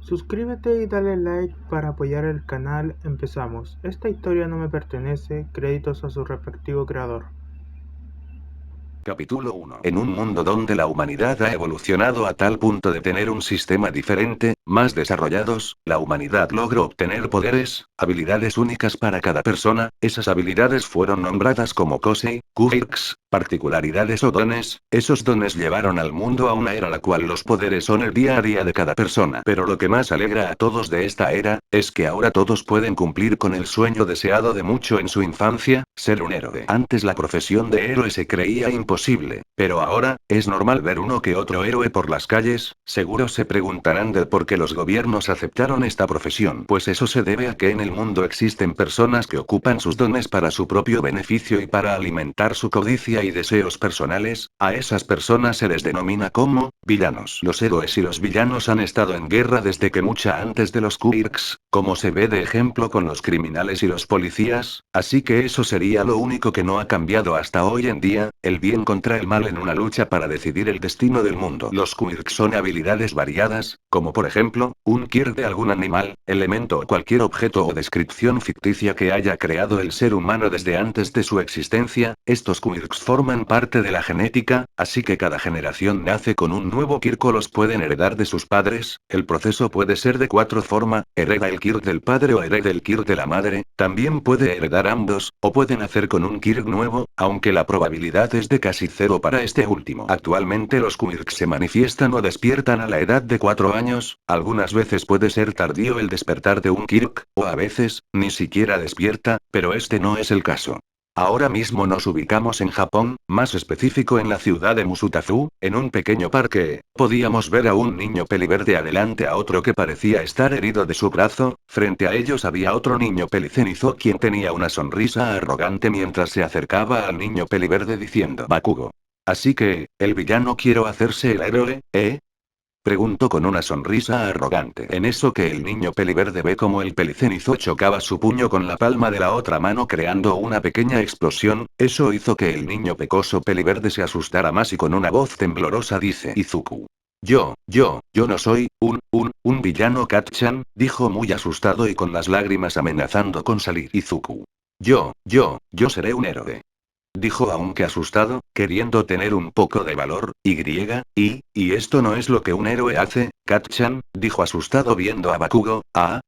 Suscríbete y dale like para apoyar el canal. Empezamos. Esta historia no me pertenece. Créditos a su respectivo creador. Capítulo 1. En un mundo donde la humanidad ha evolucionado a tal punto de tener un sistema diferente, más desarrollados, la humanidad logró obtener poderes, habilidades únicas para cada persona. Esas habilidades fueron nombradas como Kosei, Quirks, particularidades o dones. Esos dones llevaron al mundo a una era la cual los poderes son el día a día de cada persona. Pero lo que más alegra a todos de esta era, es que ahora todos pueden cumplir con el sueño deseado de mucho en su infancia, ser un héroe. Antes la profesión de héroe se creía imposible, pero ahora, es normal ver uno que otro héroe por las calles. Seguro se preguntarán del por qué los gobiernos aceptaron esta profesión. Pues eso se debe a que en el mundo existen personas que ocupan sus dones para su propio beneficio y para alimentar su codicia y deseos personales. A esas personas se les denomina como villanos. Los héroes y los villanos han estado en guerra desde que mucha antes de los Quirks, como se ve de ejemplo con los criminales y los policías, así que eso sería lo único que no ha cambiado hasta hoy en día, el bien contra el mal en una lucha para decidir el destino del mundo. Los Quirks son habilidades variadas, como por ejemplo, un Quirk de algún animal, elemento o cualquier objeto o descripción ficticia que haya creado el ser humano desde antes de su existencia. Estos Quirks forman parte de la genética, así que cada generación nace con un nuevo Quirk o los pueden heredar de sus padres. El proceso puede ser de cuatro formas: hereda el Quirk del padre o hereda el Quirk de la madre, también puede heredar ambos, o pueden nacer con un Quirk nuevo, aunque la probabilidad es de casi cero para este último. Actualmente los Quirks se manifiestan o despiertan a la edad de 4 años, algunas veces puede ser tardío el despertar de un Quirk, o a veces, ni siquiera despierta, pero este no es el caso. Ahora mismo nos ubicamos en Japón, más específico en la ciudad de Musutazu, en un pequeño parque. Podíamos ver a un niño peliverde adelante a otro que parecía estar herido de su brazo. Frente a ellos había otro niño pelicenizo quien tenía una sonrisa arrogante mientras se acercaba al niño peliverde diciendo: Bakugo. Así que, el villano quiero hacerse el héroe, ¿eh? Preguntó con una sonrisa arrogante. En eso que el niño peliverde ve como el pelicenizo chocaba su puño con la palma de la otra mano creando una pequeña explosión. Eso hizo que el niño pecoso peliverde se asustara más y con una voz temblorosa dice: Izuku. Yo no soy un villano. Kat-chan, dijo muy asustado y con las lágrimas amenazando con salir. Izuku. Yo seré un héroe. Dijo aunque asustado, queriendo tener un poco de valor. Y esto no es lo que un héroe hace, Kat-chan, dijo asustado viendo a Bakugo.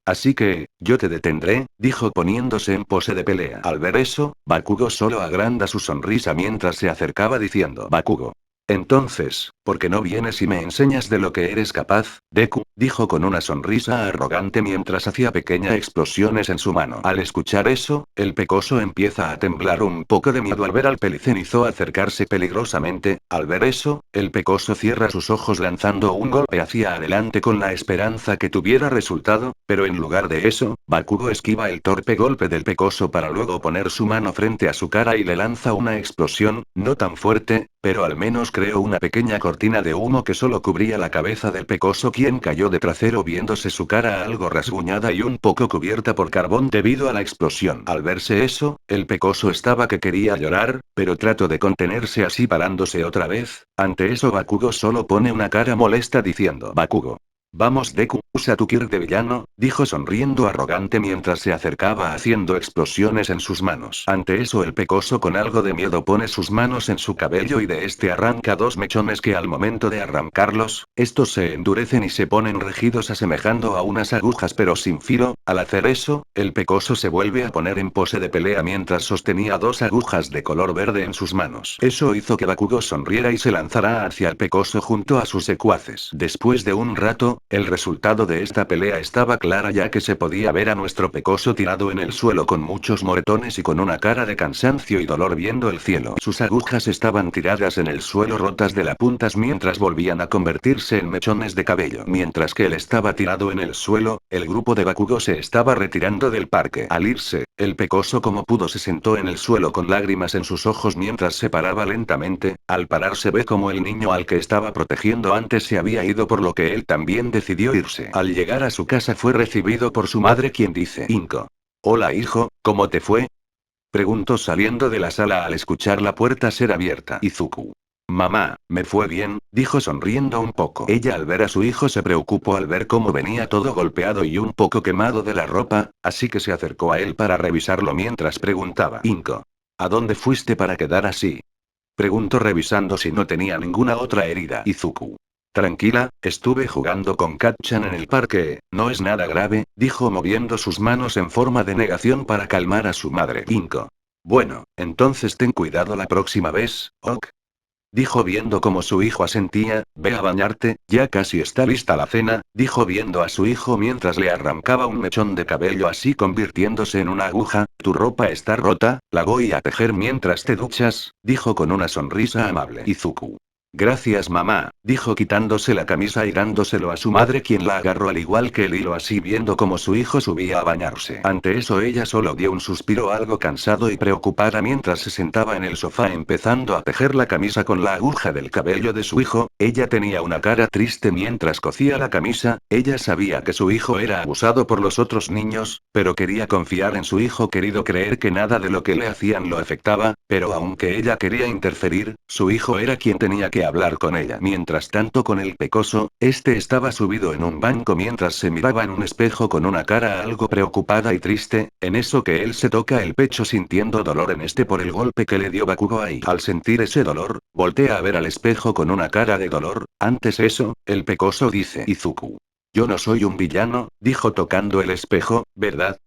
Así que, yo te detendré, dijo poniéndose en pose de pelea. Al ver eso, Bakugo solo agranda su sonrisa mientras se acercaba diciendo: Bakugo. Entonces, ¿por qué no vienes y me enseñas de lo que eres capaz? Deku, dijo con una sonrisa arrogante mientras hacía pequeñas explosiones en su mano. Al escuchar eso, el pecoso empieza a temblar un poco de miedo al ver al pelicenizo acercarse peligrosamente. Al ver eso, el pecoso cierra sus ojos lanzando un golpe hacia adelante con la esperanza que tuviera resultado, pero en lugar de eso, Bakugo esquiva el torpe golpe del pecoso para luego poner su mano frente a su cara y le lanza una explosión, no tan fuerte, pero al menos creó una pequeña cortina de humo que solo cubría la cabeza del pecoso, quien cayó de trasero viéndose su cara algo rasguñada y un poco cubierta por carbón debido a la explosión. Al verse eso, el pecoso estaba que quería llorar, pero trató de contenerse así parándose otra vez. Ante eso Bakugo solo pone una cara molesta diciendo: Bakugo. Vamos Deku, usa tu Kirk de villano, dijo sonriendo arrogante mientras se acercaba haciendo explosiones en sus manos. Ante eso el pecoso con algo de miedo pone sus manos en su cabello y de este arranca dos mechones que al momento de arrancarlos, estos se endurecen y se ponen rígidos asemejando a unas agujas pero sin filo. Al hacer eso, el pecoso se vuelve a poner en pose de pelea mientras sostenía dos agujas de color verde en sus manos. Eso hizo que Bakugo sonriera y se lanzara hacia el pecoso junto a sus secuaces. Después de un rato, el resultado de esta pelea estaba clara ya que se podía ver a nuestro pecoso tirado en el suelo con muchos moretones y con una cara de cansancio y dolor viendo el cielo. Sus agujas estaban tiradas en el suelo rotas de las puntas mientras volvían a convertirse en mechones de cabello. Mientras que él estaba tirado en el suelo, el grupo de Bakugo se estaba retirando del parque. Al irse, el pecoso como pudo se sentó en el suelo con lágrimas en sus ojos mientras se paraba lentamente. Al pararse ve como el niño al que estaba protegiendo antes se había ido, por lo que él también decidió irse. Al llegar a su casa fue recibido por su madre, quien dice: Inko. Hola hijo, ¿cómo te fue? Preguntó saliendo de la sala al escuchar la puerta ser abierta. Izuku. Mamá, me fue bien, dijo sonriendo un poco. Ella al ver a su hijo se preocupó al ver cómo venía todo golpeado y un poco quemado de la ropa, así que se acercó a él para revisarlo mientras preguntaba. Inko. ¿A dónde fuiste para quedar así? Preguntó revisando si no tenía ninguna otra herida. Izuku. Tranquila, estuve jugando con Katchan en el parque, no es nada grave, dijo moviendo sus manos en forma de negación para calmar a su madre. Inko. Bueno, entonces ten cuidado la próxima vez, ¿ok? Dijo viendo cómo su hijo asentía. Ve a bañarte, ya casi está lista la cena, dijo viendo a su hijo mientras le arrancaba un mechón de cabello así convirtiéndose en una aguja. Tu ropa está rota, la voy a tejer mientras te duchas, dijo con una sonrisa amable. Izuku. Gracias mamá, dijo quitándose la camisa y dándoselo a su madre quien la agarró al igual que el hilo así viendo como su hijo subía a bañarse. Ante eso ella solo dio un suspiro algo cansado y preocupada mientras se sentaba en el sofá empezando a tejer la camisa con la aguja del cabello de su hijo. Ella tenía una cara triste mientras cosía la camisa. Ella sabía que su hijo era abusado por los otros niños, pero quería confiar en su hijo querido creer que nada de lo que le hacían lo afectaba, pero aunque ella quería interferir, su hijo era quien tenía que hablar con ella. Mientras tanto con el pecoso, este estaba subido en un banco mientras se miraba en un espejo con una cara algo preocupada y triste, en eso que él se toca el pecho sintiendo dolor en este por el golpe que le dio Bakugo ahí. Al sentir ese dolor, voltea a ver al espejo con una cara de dolor. Antes eso, el pecoso dice Izuku. Yo no soy un villano, dijo tocando el espejo, ¿verdad?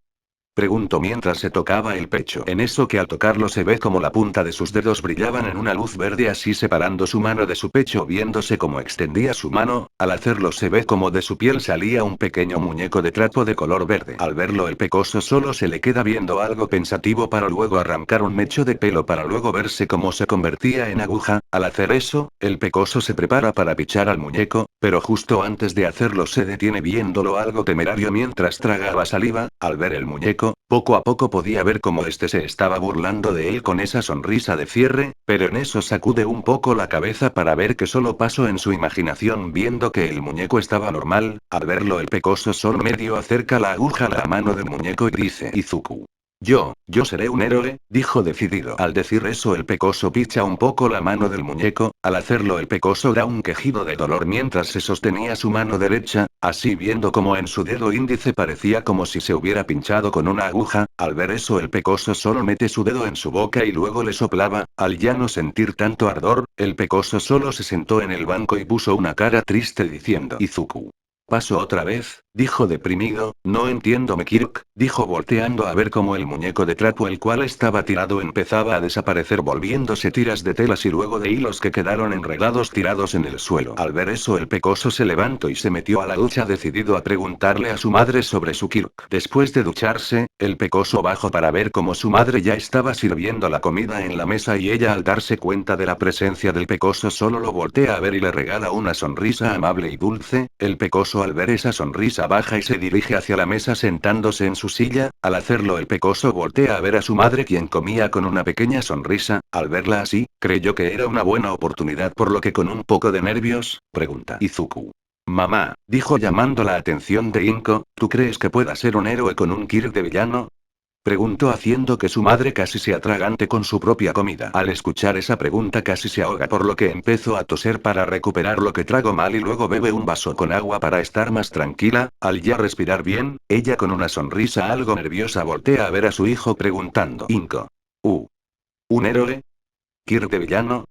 Preguntó mientras se tocaba el pecho. En eso que al tocarlo se ve como la punta de sus dedos brillaban en una luz verde así separando su mano de su pecho viéndose como extendía su mano, al hacerlo se ve como de su piel salía un pequeño muñeco de trapo de color verde. Al verlo el pecoso solo se le queda viendo algo pensativo para luego arrancar un mecho de pelo para luego verse cómo se convertía en aguja. Al hacer eso, el pecoso se prepara para pichar al muñeco, pero justo antes de hacerlo se detiene viéndolo algo temerario mientras tragaba saliva. Al ver el muñeco, poco a poco podía ver cómo este se estaba burlando de él con esa sonrisa de cierre, pero en eso sacude un poco la cabeza para ver que solo pasó en su imaginación viendo que el muñeco estaba normal. Al verlo el pecoso solo medio acerca la aguja a la mano del muñeco y dice Izuku. Yo seré un héroe, dijo decidido. Al decir eso el pecoso picha un poco la mano del muñeco, al hacerlo el pecoso da un quejido de dolor mientras se sostenía su mano derecha, así viendo como en su dedo índice parecía como si se hubiera pinchado con una aguja. Al ver eso el pecoso solo mete su dedo en su boca y luego le soplaba. Al ya no sentir tanto ardor, el pecoso solo se sentó en el banco y puso una cara triste diciendo Izuku. Paso otra vez, dijo deprimido. No entiendo Mekirk, dijo volteando a ver cómo el muñeco de trapo el cual estaba tirado empezaba a desaparecer volviéndose tiras de telas y luego de hilos que quedaron enredados tirados en el suelo. Al ver eso el pecoso se levantó y se metió a la ducha decidido a preguntarle a su madre sobre su Kirk. Después de ducharse, el pecoso bajó para ver cómo su madre ya estaba sirviendo la comida en la mesa y ella al darse cuenta de la presencia del pecoso solo lo voltea a ver y le regala una sonrisa amable y dulce. El pecoso al ver esa sonrisa baja y se dirige hacia la mesa sentándose en su silla. Al hacerlo el pecoso voltea a ver a su madre quien comía con una pequeña sonrisa. Al verla así, creyó que era una buena oportunidad por lo que con un poco de nervios, pregunta Izuku. Mamá, dijo llamando la atención de Inko, ¿tú crees que pueda ser un héroe con un Kirk de villano? Preguntó haciendo que su madre casi se atragante con su propia comida. Al escuchar esa pregunta casi se ahoga por lo que empezó a toser para recuperar lo que tragó mal y luego bebe un vaso con agua para estar más tranquila. Al ya respirar bien, ella con una sonrisa algo nerviosa voltea a ver a su hijo preguntando Inko. ¿Un héroe? ¿Kirk de villano?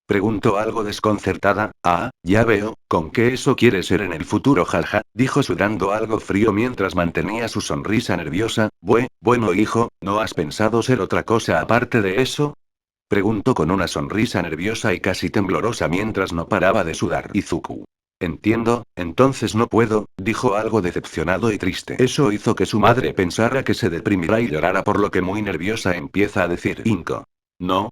Preguntó algo desconcertada. Ah, ya veo, ¿con qué eso quiere ser en el futuro jaja? Dijo sudando algo frío mientras mantenía su sonrisa nerviosa. Bueno hijo, ¿no has pensado ser otra cosa aparte de eso? Preguntó con una sonrisa nerviosa y casi temblorosa mientras no paraba de sudar Izuku. Entiendo, entonces no puedo, dijo algo decepcionado y triste. Eso hizo que su madre pensara que se deprimirá y llorara por lo que muy nerviosa empieza a decir Inko. No,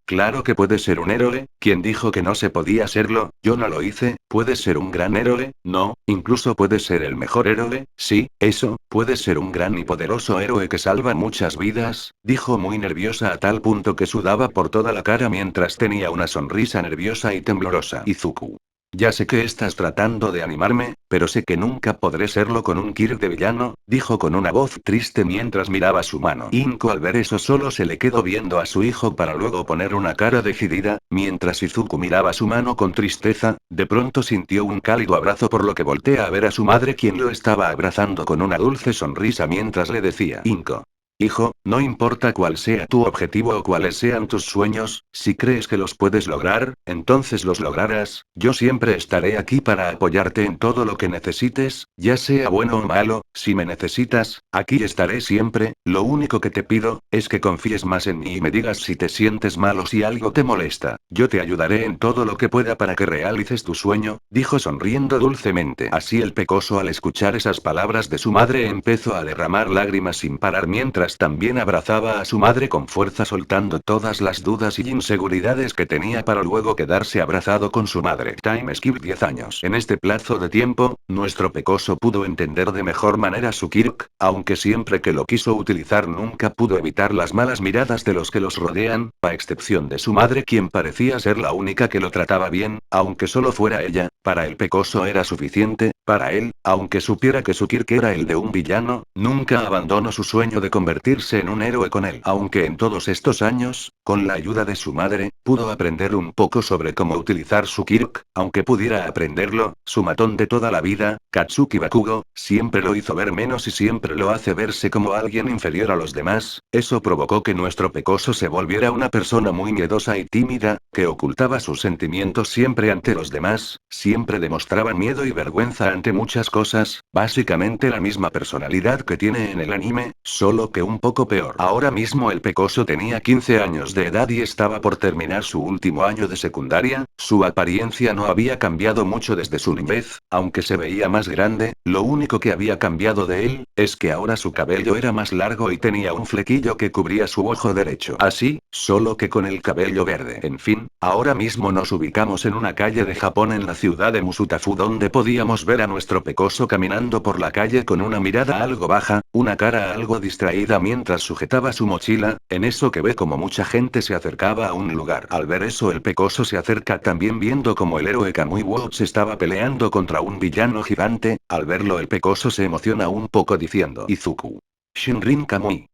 claro que puedes ser un héroe, ¿quién dijo que no se podía serlo? Yo no lo hice, puedes ser un gran héroe, no, incluso puedes ser el mejor héroe, sí, eso, puedes ser un gran y poderoso héroe que salva muchas vidas, dijo muy nerviosa a tal punto que sudaba por toda la cara mientras tenía una sonrisa nerviosa y temblorosa. Izuku. Ya sé que estás tratando de animarme, pero sé que nunca podré serlo con un Kirk de villano, dijo con una voz triste mientras miraba su mano. Inko al ver eso solo se le quedó viendo a su hijo para luego poner una cara decidida, mientras Izuku miraba su mano con tristeza, de pronto sintió un cálido abrazo por lo que voltea a ver a su madre quien lo estaba abrazando con una dulce sonrisa mientras le decía: Inko. Hijo, no importa cuál sea tu objetivo o cuáles sean tus sueños, si crees que los puedes lograr, entonces los lograrás, yo siempre estaré aquí para apoyarte en todo lo que necesites, ya sea bueno o malo, si me necesitas, aquí estaré siempre, lo único que te pido, es que confíes más en mí y me digas si te sientes mal o si algo te molesta, yo te ayudaré en todo lo que pueda para que realices tu sueño, dijo sonriendo dulcemente. Así el pecoso al escuchar esas palabras de su madre empezó a derramar lágrimas sin parar mientras también abrazaba a su madre con fuerza soltando todas las dudas y inseguridades que tenía para luego quedarse abrazado con su madre. Time skip 10 años. En este plazo de tiempo, nuestro pecoso pudo entender de mejor manera su Kirk, aunque siempre que lo quiso utilizar nunca pudo evitar las malas miradas de los que los rodean, a excepción de su madre quien parecía ser la única que lo trataba bien, aunque solo fuera ella, para el pecoso era suficiente, para él, aunque supiera que su Kirk era el de un villano, nunca abandonó su sueño de convertirse en un héroe con él. Aunque en todos estos años, con la ayuda de su madre, pudo aprender un poco sobre cómo utilizar su Kirk, aunque pudiera aprenderlo, su matón de toda la vida, Katsuki Bakugo, siempre lo hizo ver menos y siempre lo hace verse como alguien inferior a los demás, eso provocó que nuestro pecoso se volviera una persona muy miedosa y tímida, que ocultaba sus sentimientos siempre ante los demás, siempre demostraba miedo y vergüenza ante muchas cosas, básicamente la misma personalidad que tiene en el anime, solo que un poco peor. Ahora mismo el pecoso tenía 15 años de edad y estaba por terminar su último año de secundaria, su apariencia no había cambiado mucho desde su niñez, aunque se veía más grande, lo único que había cambiado de él, es que ahora su cabello era más largo y tenía un flequillo que cubría su ojo derecho. Así, solo que con el cabello verde. En fin, ahora mismo nos ubicamos en una calle de Japón en la ciudad de Musutafu donde podíamos ver a nuestro pecoso caminando por la calle con una mirada algo baja, una cara algo distraída mientras sujetaba su mochila, en eso que ve como mucha gente se acercaba a un lugar. Al ver eso el pecoso se acerca también viendo como el héroe Kamui Watts estaba peleando contra un villano gigante, al verlo el pecoso se emociona un poco diciendo: Izuku. Shinrin Kamui.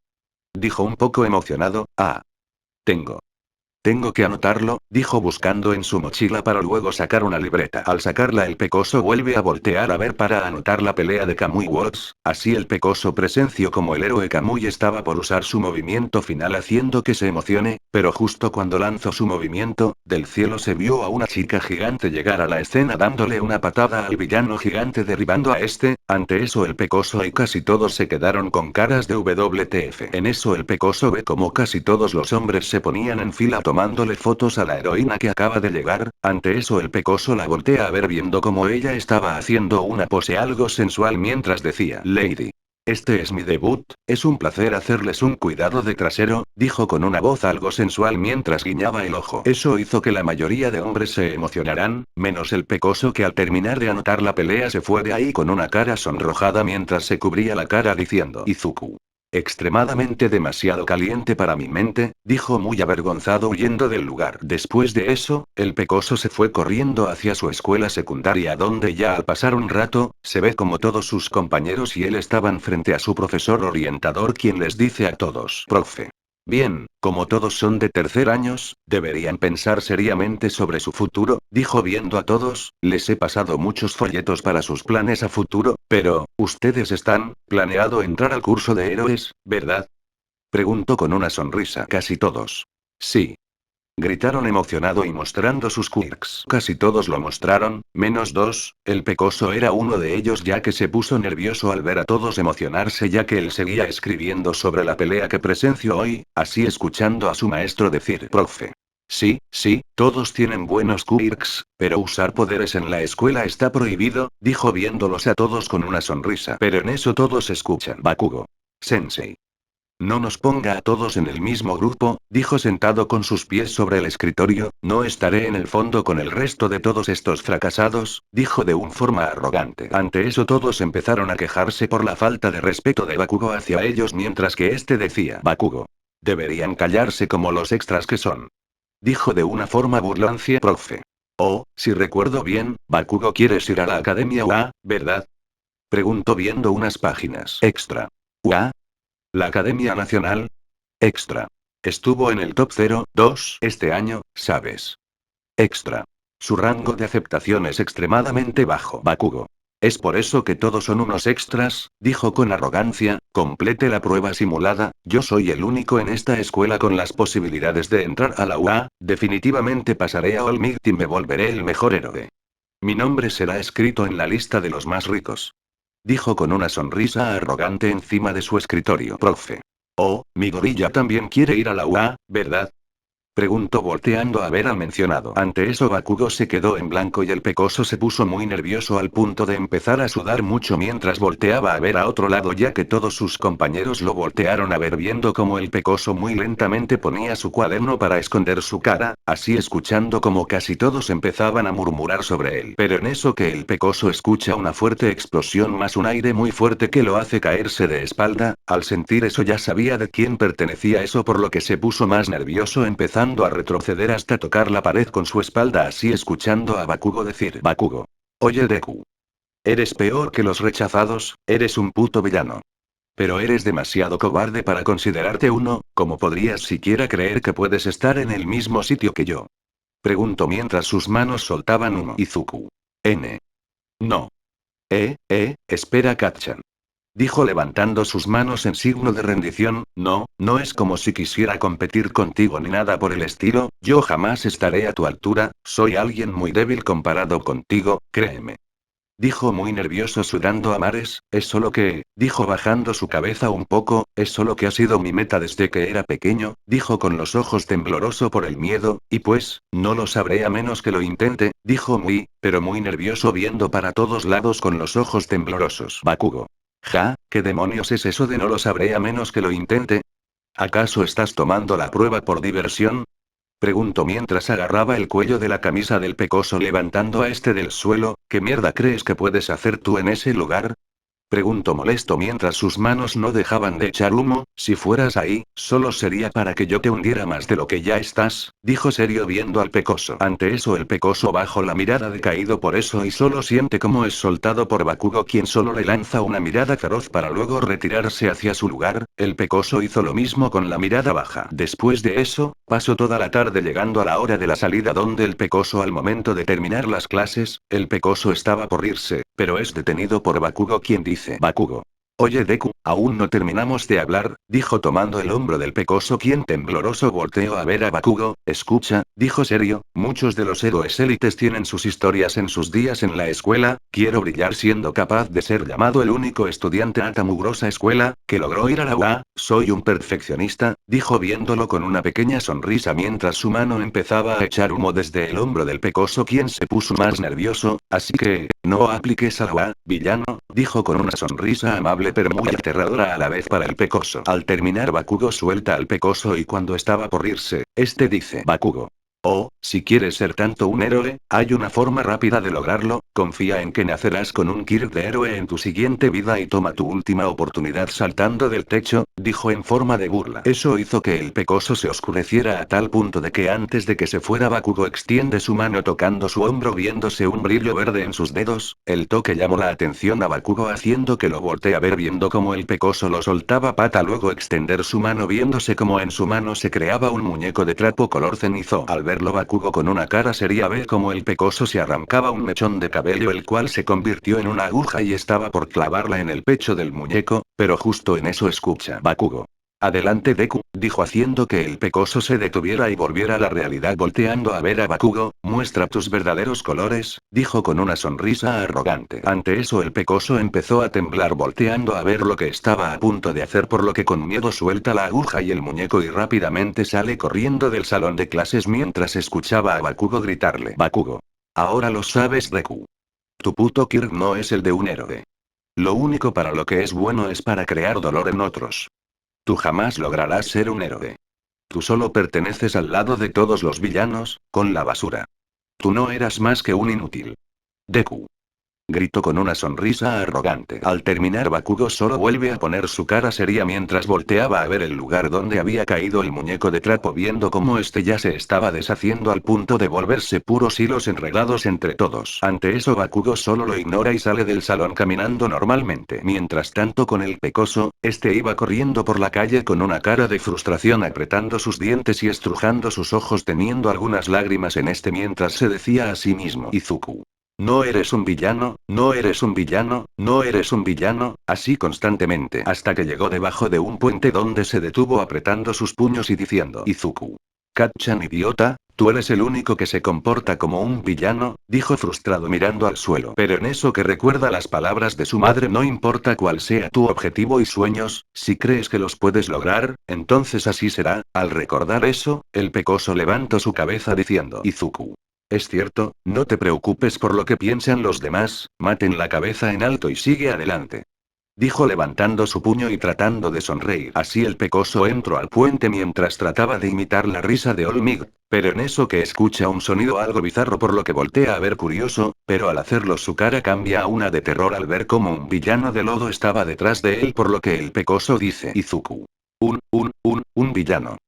Dijo un poco emocionado: ah. Tengo. Tengo que anotarlo, dijo buscando en su mochila para luego sacar una libreta. Al sacarla el pecoso vuelve a voltear a ver para anotar la pelea de Kamui Watts, así el pecoso presenció como el héroe Kamui estaba por usar su movimiento final haciendo que se emocione, pero justo cuando lanzó su movimiento, del cielo se vio a una chica gigante llegar a la escena dándole una patada al villano gigante derribando a este, ante eso el pecoso y casi todos se quedaron con caras de WTF. En eso el pecoso ve como casi todos los hombres se ponían en fila tomándole fotos a la heroína que acaba de llegar, ante eso el pecoso la voltea a ver viendo como ella estaba haciendo una pose algo sensual mientras decía: Lady. Este es mi debut, es un placer hacerles un cuidado de trasero, dijo con una voz algo sensual mientras guiñaba el ojo. Eso hizo que la mayoría de hombres se emocionaran, menos el pecoso que al terminar de anotar la pelea se fue de ahí con una cara sonrojada mientras se cubría la cara diciendo: Izuku. Extremadamente demasiado caliente para mi mente, dijo muy avergonzado huyendo del lugar. Después de eso, el pecoso se fue corriendo hacia su escuela secundaria donde ya al pasar un rato, se ve como todos sus compañeros y él estaban frente a su profesor orientador quien les dice a todos: Profe. Bien, como todos son de tercer años, deberían pensar seriamente sobre su futuro, dijo viendo a todos, les he pasado muchos folletos para sus planes a futuro, pero, ¿ustedes están planeado entrar al curso de héroes, verdad? Preguntó con una sonrisa. Casi todos. Sí. Gritaron emocionado y mostrando sus quirks. Casi todos lo mostraron, menos dos, el pecoso era uno de ellos ya que se puso nervioso al ver a todos emocionarse ya que él seguía escribiendo sobre la pelea que presenció hoy, así escuchando a su maestro decir: Profe. Sí, sí, todos tienen buenos quirks, pero usar poderes en la escuela está prohibido, dijo viéndolos a todos con una sonrisa. Pero en eso todos escuchan: Bakugo. Sensei. No nos ponga a todos en el mismo grupo, dijo sentado con sus pies sobre el escritorio, no estaré en el fondo con el resto de todos estos fracasados, dijo de una forma arrogante. Ante eso todos empezaron a quejarse por la falta de respeto de Bakugo hacia ellos mientras que este decía: Bakugo. Deberían callarse como los extras que son. Dijo de una forma burlancia: Profe. Oh, si recuerdo bien, Bakugo quieres ir a la Academia UA, ¿verdad? Preguntó viendo unas páginas. Extra. UA. La Academia Nacional. Extra. Estuvo en el top 02 este año, ¿sabes? Extra. Su rango de aceptación es extremadamente bajo. Bakugo. Es por eso que todos son unos extras, dijo con arrogancia. Complete la prueba simulada, yo soy el único en esta escuela con las posibilidades de entrar a la UA, definitivamente pasaré a All Might y me volveré el mejor héroe. Mi nombre será escrito en la lista de los más ricos. Dijo con una sonrisa arrogante encima de su escritorio. Profe. Oh, mi gorilla también quiere ir a la UA, ¿verdad? Preguntó volteando a ver al mencionado. Ante eso Bakugo se quedó en blanco y el pecoso se puso muy nervioso al punto de empezar a sudar mucho mientras volteaba a ver a otro lado ya que todos sus compañeros lo voltearon a ver viendo como el pecoso muy lentamente ponía su cuaderno para esconder su cara, así escuchando como casi todos empezaban a murmurar sobre él. Pero en eso que el pecoso escucha una fuerte explosión más un aire muy fuerte que lo hace caerse de espalda, al sentir eso ya sabía de quién pertenecía eso por lo que se puso más nervioso empezando a retroceder hasta tocar la pared con su espalda así escuchando a Bakugo decir Bakugo. Oye Deku. Eres peor que los rechazados, eres un puto villano. Pero eres demasiado cobarde para considerarte uno, ¿cómo podrías siquiera creer que puedes estar en el mismo sitio que yo? Preguntó mientras sus manos soltaban humo. Izuku. N. No. Espera Katchan. Dijo levantando sus manos en signo de rendición, no, no es como si quisiera competir contigo ni nada por el estilo, yo jamás estaré a tu altura, soy alguien muy débil comparado contigo, créeme. Dijo muy nervioso sudando a mares, es solo que, dijo bajando su cabeza un poco, es solo que ha sido mi meta desde que era pequeño, dijo con los ojos tembloroso por el miedo, y pues, no lo sabré a menos que lo intente, dijo muy, pero muy nervioso viendo para todos lados con los ojos temblorosos. Bakugo. Ja, ¿qué demonios es eso de no lo sabré a menos que lo intente? ¿Acaso estás tomando la prueba por diversión? Preguntó mientras agarraba el cuello de la camisa del pecoso levantando a este del suelo, ¿qué mierda crees que puedes hacer tú en ese lugar? Preguntó molesto mientras sus manos no dejaban de echar humo, si fueras ahí, solo sería para que yo te hundiera más de lo que ya estás, dijo serio viendo al pecoso. Ante eso el pecoso bajó la mirada decaído por eso y solo siente como es soltado por Bakugo quien solo le lanza una mirada feroz para luego retirarse hacia su lugar, el pecoso hizo lo mismo con la mirada baja. Después de eso, pasó toda la tarde llegando a la hora de la salida donde el pecoso al momento de terminar las clases, el pecoso estaba por irse, pero es detenido por Bakugo quien dice Bakugo. Oye Deku, aún no terminamos de hablar, dijo tomando el hombro del pecoso quien tembloroso volteó a ver a Bakugo, escucha, dijo serio, muchos de los héroes élites tienen sus historias en sus días en la escuela, quiero brillar siendo capaz de ser llamado el único estudiante a tan mugrosa escuela, que logró ir a la UA, soy un perfeccionista, dijo viéndolo con una pequeña sonrisa mientras su mano empezaba a echar humo desde el hombro del pecoso quien se puso más nervioso, así que, no apliques a la UA, villano, dijo con una sonrisa amable pero muy aterradora a la vez para el pecoso. Al terminar Bakugo suelta al pecoso y cuando estaba por irse, este dice Bakugo. Oh, si quieres ser tanto un héroe, hay una forma rápida de lograrlo, confía en que nacerás con un kit de héroe en tu siguiente vida y toma tu última oportunidad saltando del techo, dijo en forma de burla. Eso hizo que el pecoso se oscureciera a tal punto de que antes de que se fuera Bakugo extiende su mano tocando su hombro viéndose un brillo verde en sus dedos, el toque llamó la atención a Bakugo haciendo que lo voltee a ver viendo como el pecoso lo soltaba pata luego extender su mano viéndose como en su mano se creaba un muñeco de trapo color cenizo. Al verlo Bakugo con una cara seria ve como el pecoso se arrancaba un mechón de cabello el cual se convirtió en una aguja y estaba por clavarla en el pecho del muñeco, pero justo en eso escucha Bakugo. Adelante Deku, dijo haciendo que el pecoso se detuviera y volviera a la realidad volteando a ver a Bakugo, muestra tus verdaderos colores, dijo con una sonrisa arrogante. Ante eso el pecoso empezó a temblar volteando a ver lo que estaba a punto de hacer por lo que con miedo suelta la aguja y el muñeco y rápidamente sale corriendo del salón de clases mientras escuchaba a Bakugo gritarle. Bakugo. Ahora lo sabes Deku. Tu puto Kirk no es el de un héroe. Lo único para lo que es bueno es para crear dolor en otros. Tú jamás lograrás ser un héroe. Tú solo perteneces al lado de todos los villanos, con la basura. Tú no eras más que un inútil. Deku. Gritó con una sonrisa arrogante. Al terminar, Bakugo solo vuelve a poner su cara seria mientras volteaba a ver el lugar donde había caído el muñeco de trapo, viendo cómo este ya se estaba deshaciendo al punto de volverse puros hilos enredados entre todos. Ante eso, Bakugo solo lo ignora y sale del salón caminando normalmente. Mientras tanto, con el pecoso, este iba corriendo por la calle con una cara de frustración, apretando sus dientes y estrujando sus ojos, teniendo algunas lágrimas en mientras se decía a sí mismo: Izuku, no eres un villano, no eres un villano, no eres un villano, así constantemente, hasta que llegó debajo de un puente donde se detuvo apretando sus puños y diciendo: Izuku, Kacchan, idiota, tú eres el único que se comporta como un villano, dijo frustrado mirando al suelo. Pero en eso que recuerda las palabras de su madre: no importa cuál sea tu objetivo y sueños, si crees que los puedes lograr, entonces así será. Al recordar eso, el pecoso levantó su cabeza diciendo: Izuku, es cierto, no te preocupes por lo que piensan los demás, mantén la cabeza en alto y sigue adelante. Dijo levantando su puño y tratando de sonreír. Así el pecoso entró al puente mientras trataba de imitar la risa de Olmig, pero en eso que escucha un sonido algo bizarro, por lo que voltea a ver curioso, pero al hacerlo su cara cambia a una de terror al ver cómo un villano de lodo estaba detrás de él, por lo que el pecoso dice: Izuku, un villano.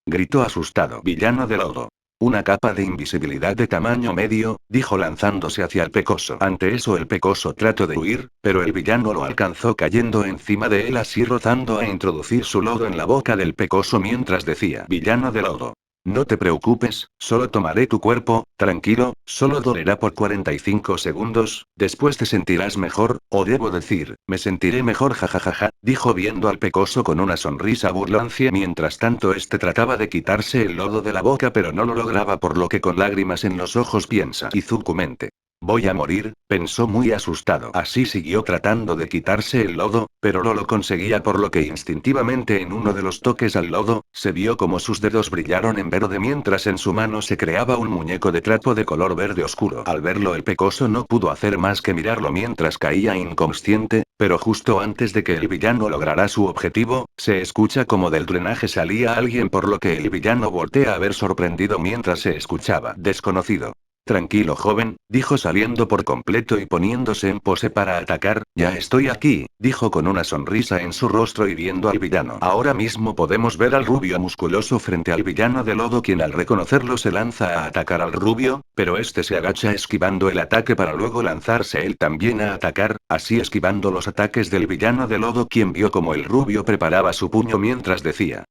Gritó asustado. Villano de lodo. Una capa de invisibilidad de tamaño medio, dijo lanzándose hacia el pecoso. Ante eso el pecoso trató de huir, pero el villano lo alcanzó cayendo encima de él, así rozando a introducir su lodo en la boca del pecoso mientras decía: Villano de lodo, no te preocupes, solo tomaré tu cuerpo, tranquilo, solo dolerá por 45 segundos, después te sentirás mejor, o debo decir, me sentiré mejor, jajajaja, dijo viendo al pecoso con una sonrisa burlancia. Mientras tanto este trataba de quitarse el lodo de la boca pero no lo lograba, por lo que con lágrimas en los ojos piensa: Izuku mente. Voy a morir, pensó muy asustado. Así siguió tratando de quitarse el lodo, pero no lo conseguía, por lo que instintivamente en uno de los toques al lodo, se vio como sus dedos brillaron en verde mientras en su mano se creaba un muñeco de trapo de color verde oscuro. Al verlo el pecoso no pudo hacer más que mirarlo mientras caía inconsciente, pero justo antes de que el villano lograra su objetivo, se escucha como del drenaje salía alguien, por lo que el villano voltea a ver sorprendido mientras se escuchaba: desconocido. Tranquilo, joven, dijo saliendo por completo y poniéndose en pose para atacar. Ya estoy aquí, dijo con una sonrisa en su rostro y viendo al villano. Ahora mismo podemos ver al rubio musculoso frente al villano de lodo, quien al reconocerlo se lanza a atacar al rubio, pero este se agacha esquivando el ataque para luego lanzarse él también a atacar, así esquivando los ataques del villano de lodo, quien vio como el rubio preparaba su puño mientras decía: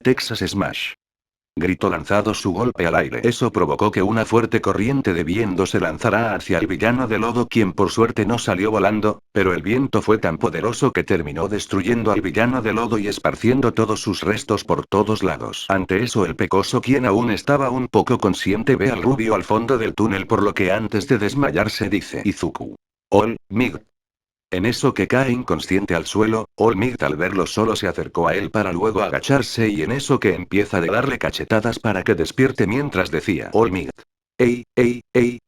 Texas Smash. Gritó lanzado su golpe al aire. Eso provocó que una fuerte corriente de viento se lanzara hacia el villano de lodo, quien por suerte no salió volando, pero el viento fue tan poderoso que terminó destruyendo al villano de lodo y esparciendo todos sus restos por todos lados. Ante eso el pecoso, quien aún estaba un poco consciente, ve al rubio al fondo del túnel, por lo que antes de desmayarse dice: Izuku. Mig. En eso que cae inconsciente al suelo, Olmigt al verlo solo se acercó a él para luego agacharse, y en eso que empieza de darle cachetadas para que despierte mientras decía: Olmigt. Ey,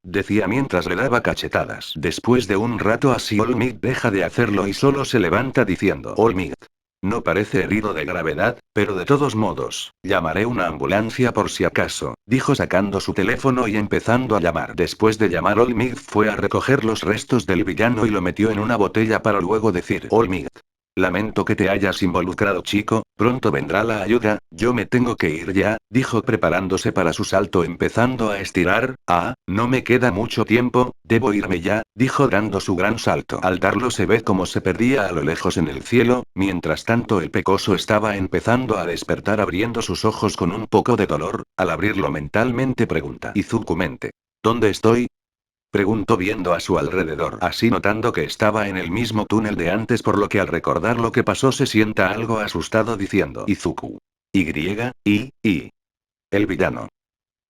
decía mientras le daba cachetadas. Después de un rato así Olmigt deja de hacerlo y solo se levanta diciendo: Olmigt. No parece herido de gravedad, pero de todos modos, llamaré una ambulancia por si acaso, dijo sacando su teléfono y empezando a llamar. Después de llamar, Olmigt fue a recoger los restos del villano y lo metió en una botella para luego decir: Olmigt. Lamento que te hayas involucrado, chico, pronto vendrá la ayuda, yo me tengo que ir ya, dijo preparándose para su salto empezando a estirar. No me queda mucho tiempo, debo irme ya, dijo dando su gran salto. Al darlo se ve como se perdía a lo lejos en el cielo, mientras tanto el pecoso estaba empezando a despertar abriendo sus ojos con un poco de dolor. Al abrirlo mentalmente pregunta: Izuku mente. ¿Dónde estoy? Preguntó viendo a su alrededor, así notando que estaba en el mismo túnel de antes, por lo que al recordar lo que pasó se sienta algo asustado diciendo: Izuku. Y. El villano.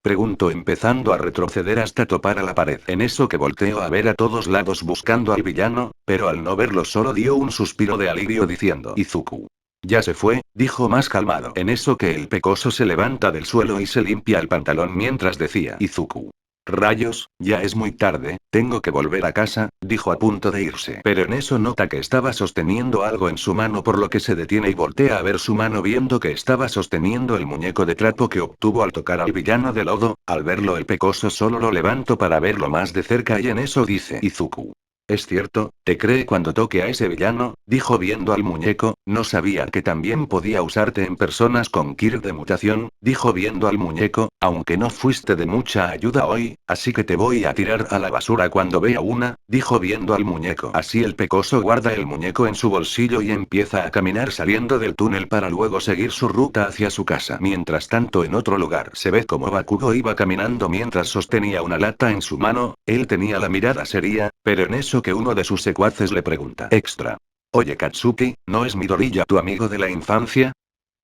Preguntó empezando a retroceder hasta topar a la pared. En eso que volteó a ver a todos lados buscando al villano, pero al no verlo solo dio un suspiro de alivio diciendo: Izuku. Ya se fue, dijo más calmado. En eso que el pecoso se levanta del suelo y se limpia el pantalón mientras decía: Izuku. Rayos, ya es muy tarde, tengo que volver a casa, dijo a punto de irse. Pero en eso nota que estaba sosteniendo algo en su mano, por lo que se detiene y voltea a ver su mano viendo que estaba sosteniendo el muñeco de trapo que obtuvo al tocar al villano de lodo. Al verlo el pecoso solo lo levantó para verlo más de cerca y en eso dice: Izuku. Es cierto, te cree cuando toque a ese villano, dijo viendo al muñeco, no sabía que también podía usarte en personas con Kirk de mutación, dijo viendo al muñeco, aunque no fuiste de mucha ayuda hoy, así que te voy a tirar a la basura cuando vea una, dijo viendo al muñeco. Así el pecoso guarda el muñeco en su bolsillo y empieza a caminar saliendo del túnel para luego seguir su ruta hacia su casa. Mientras tanto en otro lugar se ve como Bakugo iba caminando mientras sostenía una lata en su mano, él tenía la mirada seria, pero en eso que uno de sus secuaces le pregunta extra. Oye Katsuki, ¿no es Midoriya tu amigo de la infancia?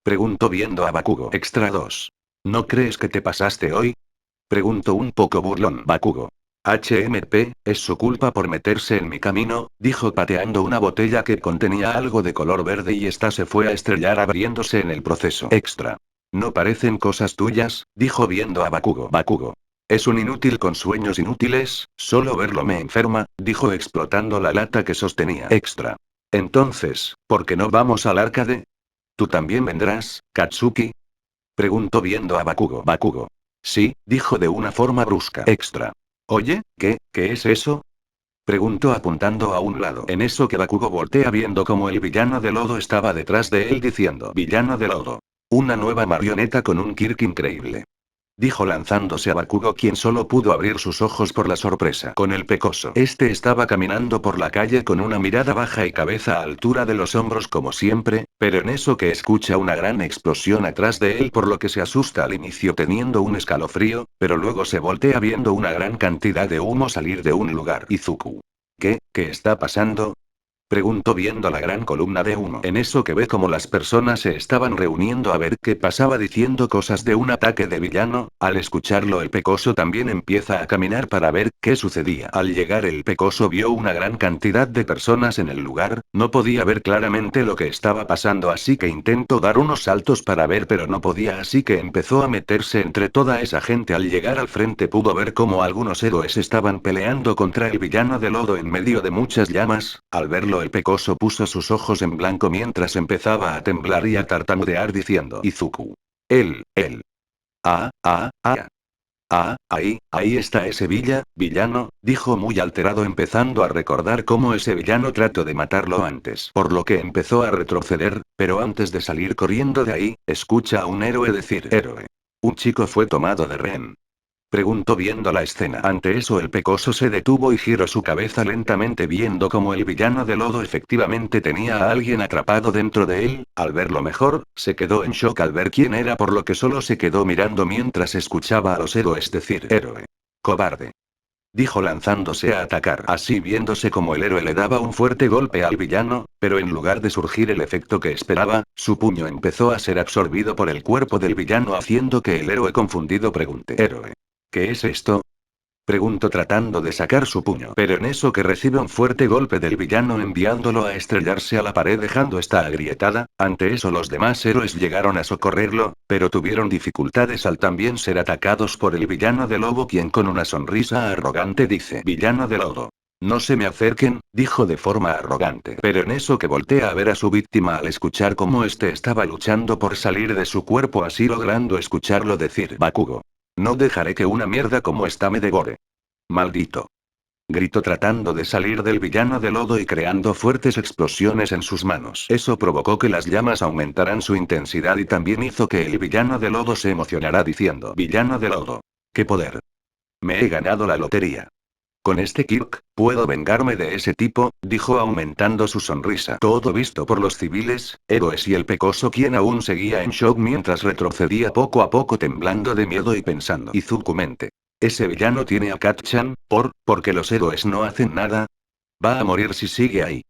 Preguntó viendo a Bakugo. Extra 2. ¿No crees que te pasaste hoy? Preguntó un poco burlón Bakugo. HMP, es su culpa por meterse en mi camino, dijo pateando una botella que contenía algo de color verde y esta se fue a estrellar abriéndose en el proceso. Extra. ¿No parecen cosas tuyas? Dijo viendo a Bakugo. Bakugo. Es un inútil con sueños inútiles, solo verlo me enferma, dijo explotando la lata que sostenía. Extra. Entonces, ¿por qué no vamos al arcade? ¿Tú también vendrás, Katsuki? Preguntó viendo a Bakugo. Bakugo. Sí, dijo de una forma brusca. Extra. Oye, ¿qué es eso? Preguntó apuntando a un lado. En eso que Bakugo voltea viendo como el villano de lodo estaba detrás de él diciendo: Villano de lodo. Una nueva marioneta con un Kirk increíble. Dijo lanzándose a Bakugo quien solo pudo abrir sus ojos por la sorpresa. Con el pecoso. Este estaba caminando por la calle con una mirada baja y cabeza a altura de los hombros como siempre, pero en eso que escucha una gran explosión atrás de él por lo que se asusta al inicio teniendo un escalofrío, pero luego se voltea viendo una gran cantidad de humo salir de un lugar. Izuku. ¿Qué está pasando? Preguntó viendo la gran columna de humo. En eso que ve como las personas se estaban reuniendo a ver qué pasaba diciendo cosas de un ataque de villano, al escucharlo el pecoso también empieza a caminar para ver qué sucedía. Al llegar el pecoso vio una gran cantidad de personas en el lugar, no podía ver claramente lo que estaba pasando así que intentó dar unos saltos para ver pero no podía así que empezó a meterse entre toda esa gente. Al llegar al frente pudo ver cómo algunos héroes estaban peleando contra el villano de lodo en medio de muchas llamas, al verlo el pecoso puso sus ojos en blanco mientras empezaba a temblar y a tartamudear diciendo: Izuku. Él. Ahí está ese villano, dijo muy alterado empezando a recordar cómo ese villano trató de matarlo antes. Por lo que empezó a retroceder, pero antes de salir corriendo de ahí, escucha a un héroe decir: héroe. Un chico fue tomado de rehén. Preguntó viendo la escena. Ante eso el pecoso se detuvo y giró su cabeza lentamente viendo como el villano de lodo efectivamente tenía a alguien atrapado dentro de él, al verlo mejor, se quedó en shock al ver quién era por lo que solo se quedó mirando mientras escuchaba a los héroes decir: héroe. Cobarde. Dijo lanzándose a atacar. Así viéndose como el héroe le daba un fuerte golpe al villano, pero en lugar de surgir el efecto que esperaba, su puño empezó a ser absorbido por el cuerpo del villano haciendo que el héroe confundido pregunte: héroe. ¿Qué es esto? Preguntó tratando de sacar su puño. Pero en eso que recibe un fuerte golpe del villano enviándolo a estrellarse a la pared dejando esta agrietada, ante eso los demás héroes llegaron a socorrerlo, pero tuvieron dificultades al también ser atacados por el villano de lobo quien con una sonrisa arrogante dice: Villano de lobo. No se me acerquen, dijo de forma arrogante. Pero en eso que voltea a ver a su víctima al escuchar cómo este estaba luchando por salir de su cuerpo así logrando escucharlo decir: Bakugo. No dejaré que una mierda como esta me devore. Maldito. Gritó tratando de salir del villano de lodo y creando fuertes explosiones en sus manos. Eso provocó que las llamas aumentaran su intensidad y también hizo que el villano de lodo se emocionara diciendo: Villano de lodo. ¡Qué poder! Me he ganado la lotería. Con este Kirk, puedo vengarme de ese tipo, dijo aumentando su sonrisa. Todo visto por los civiles, héroes y el pecoso quien aún seguía en shock mientras retrocedía poco a poco temblando de miedo y pensando: Izuku mente. Ese villano tiene a Kat-chan, porque los héroes no hacen nada. Va a morir si sigue ahí.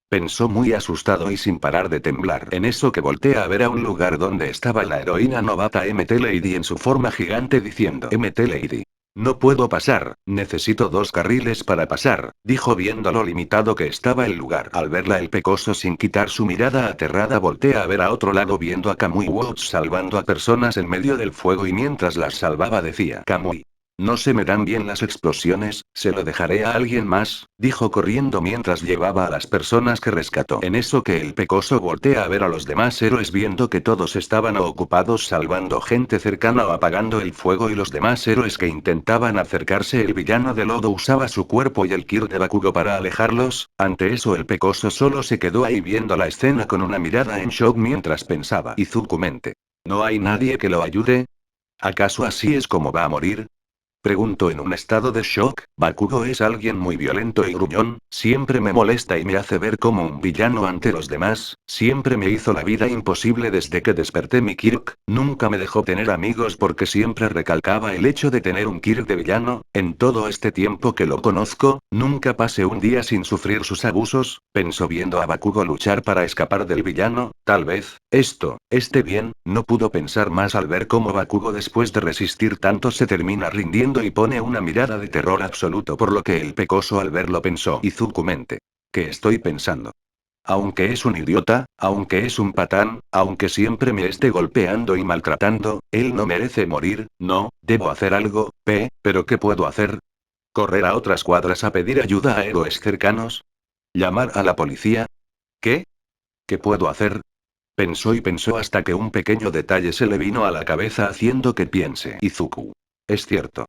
Pensó muy asustado y sin parar de temblar. En eso que voltea a ver a un lugar donde estaba la heroína novata MT Lady en su forma gigante diciendo: MT Lady. No puedo pasar, necesito 2 carriles para pasar, dijo viendo lo limitado que estaba el lugar. Al verla el pecoso sin quitar su mirada aterrada voltea a ver a otro lado viendo a Kamui Watch salvando a personas en medio del fuego y mientras las salvaba decía: Kamui. No se me dan bien las explosiones, se lo dejaré a alguien más, dijo corriendo mientras llevaba a las personas que rescató. En eso que el pecoso voltea a ver a los demás héroes viendo que todos estaban ocupados salvando gente cercana o apagando el fuego y los demás héroes que intentaban acercarse. El villano de lodo usaba su cuerpo y el Kirk de Bakugo para alejarlos. Ante eso el pecoso solo se quedó ahí viendo la escena con una mirada en shock mientras pensaba. Izuku mente. ¿No hay nadie que lo ayude? ¿Acaso así es como va a morir? Pregunto en un estado de shock. Bakugo es alguien muy violento y gruñón, siempre me molesta y me hace ver como un villano ante los demás, siempre me hizo la vida imposible desde que desperté mi Kirk, nunca me dejó tener amigos porque siempre recalcaba el hecho de tener un Kirk de villano. En todo este tiempo que lo conozco, nunca pasé un día sin sufrir sus abusos, pensó viendo a Bakugo luchar para escapar del villano. Tal vez esto esté bien. No pudo pensar más al ver cómo Bakugo después de resistir tanto se termina rindiendo y pone una mirada de terror absoluto, por lo que el pecoso al verlo pensó. Izuku mente. ¿Qué estoy pensando? Aunque es un idiota, aunque es un patán, aunque siempre me esté golpeando y maltratando, él no merece morir. No, debo hacer algo, pero ¿qué puedo hacer? ¿Correr a otras cuadras a pedir ayuda a héroes cercanos? ¿Llamar a la policía? ¿Qué? ¿Qué puedo hacer? Pensó y pensó hasta que un pequeño detalle se le vino a la cabeza haciendo que piense. Izuku. Es cierto.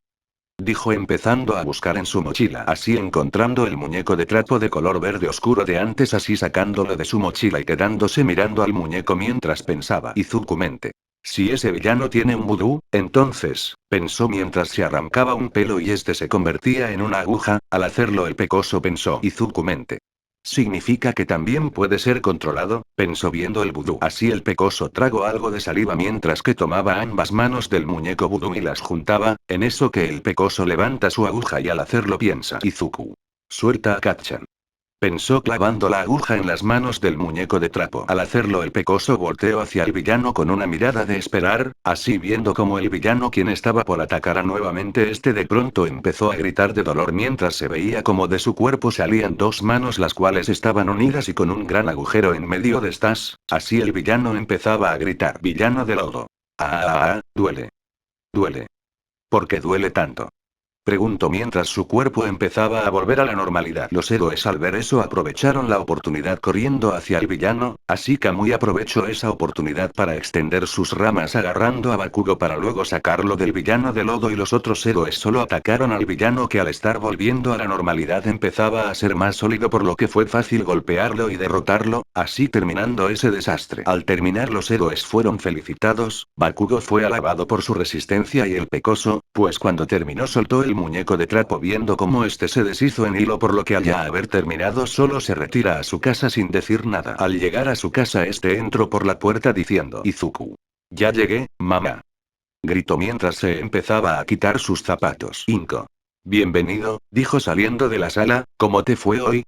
Dijo empezando a buscar en su mochila, así encontrando el muñeco de trapo de color verde oscuro de antes, así sacándolo de su mochila y quedándose mirando al muñeco mientras pensaba. Izuku mente. Si ese villano tiene un vudú, entonces, pensó mientras se arrancaba un pelo y este se convertía en una aguja. Al hacerlo el pecoso pensó. Izuku mente. ¿Significa que también puede ser controlado? Pensó viendo el vudú. Así el pecoso tragó algo de saliva mientras que tomaba ambas manos del muñeco vudú y las juntaba. En eso que el pecoso levanta su aguja y al hacerlo piensa. Izuku. Suelta a Katchan. Pensó clavando la aguja en las manos del muñeco de trapo. Al hacerlo el pecoso volteó hacia el villano con una mirada de esperar, así viendo como el villano quien estaba por atacar a nuevamente este de pronto empezó a gritar de dolor mientras se veía como de su cuerpo salían dos manos las cuales estaban unidas y con un gran agujero en medio de estas, así el villano empezaba a gritar. Villano de lodo. Duele. Duele. ¿Por qué duele tanto? Preguntó mientras su cuerpo empezaba a volver a la normalidad. Los héroes al ver eso aprovecharon la oportunidad corriendo hacia el villano, así Kamui aprovechó esa oportunidad para extender sus ramas agarrando a Bakugo para luego sacarlo del villano de lodo y los otros héroes solo atacaron al villano que al estar volviendo a la normalidad empezaba a ser más sólido por lo que fue fácil golpearlo y derrotarlo, así terminando ese desastre. Al terminar los héroes fueron felicitados, Bakugo fue alabado por su resistencia y el pecoso, pues cuando terminó soltó el muñeco de trapo viendo cómo este se deshizo en hilo por lo que al ya haber terminado solo se retira a su casa sin decir nada. Al llegar a su casa este entró por la puerta diciendo Izuku. Ya llegué, mamá. Gritó mientras se empezaba a quitar sus zapatos. Inko. Bienvenido, dijo saliendo de la sala, ¿cómo te fue hoy?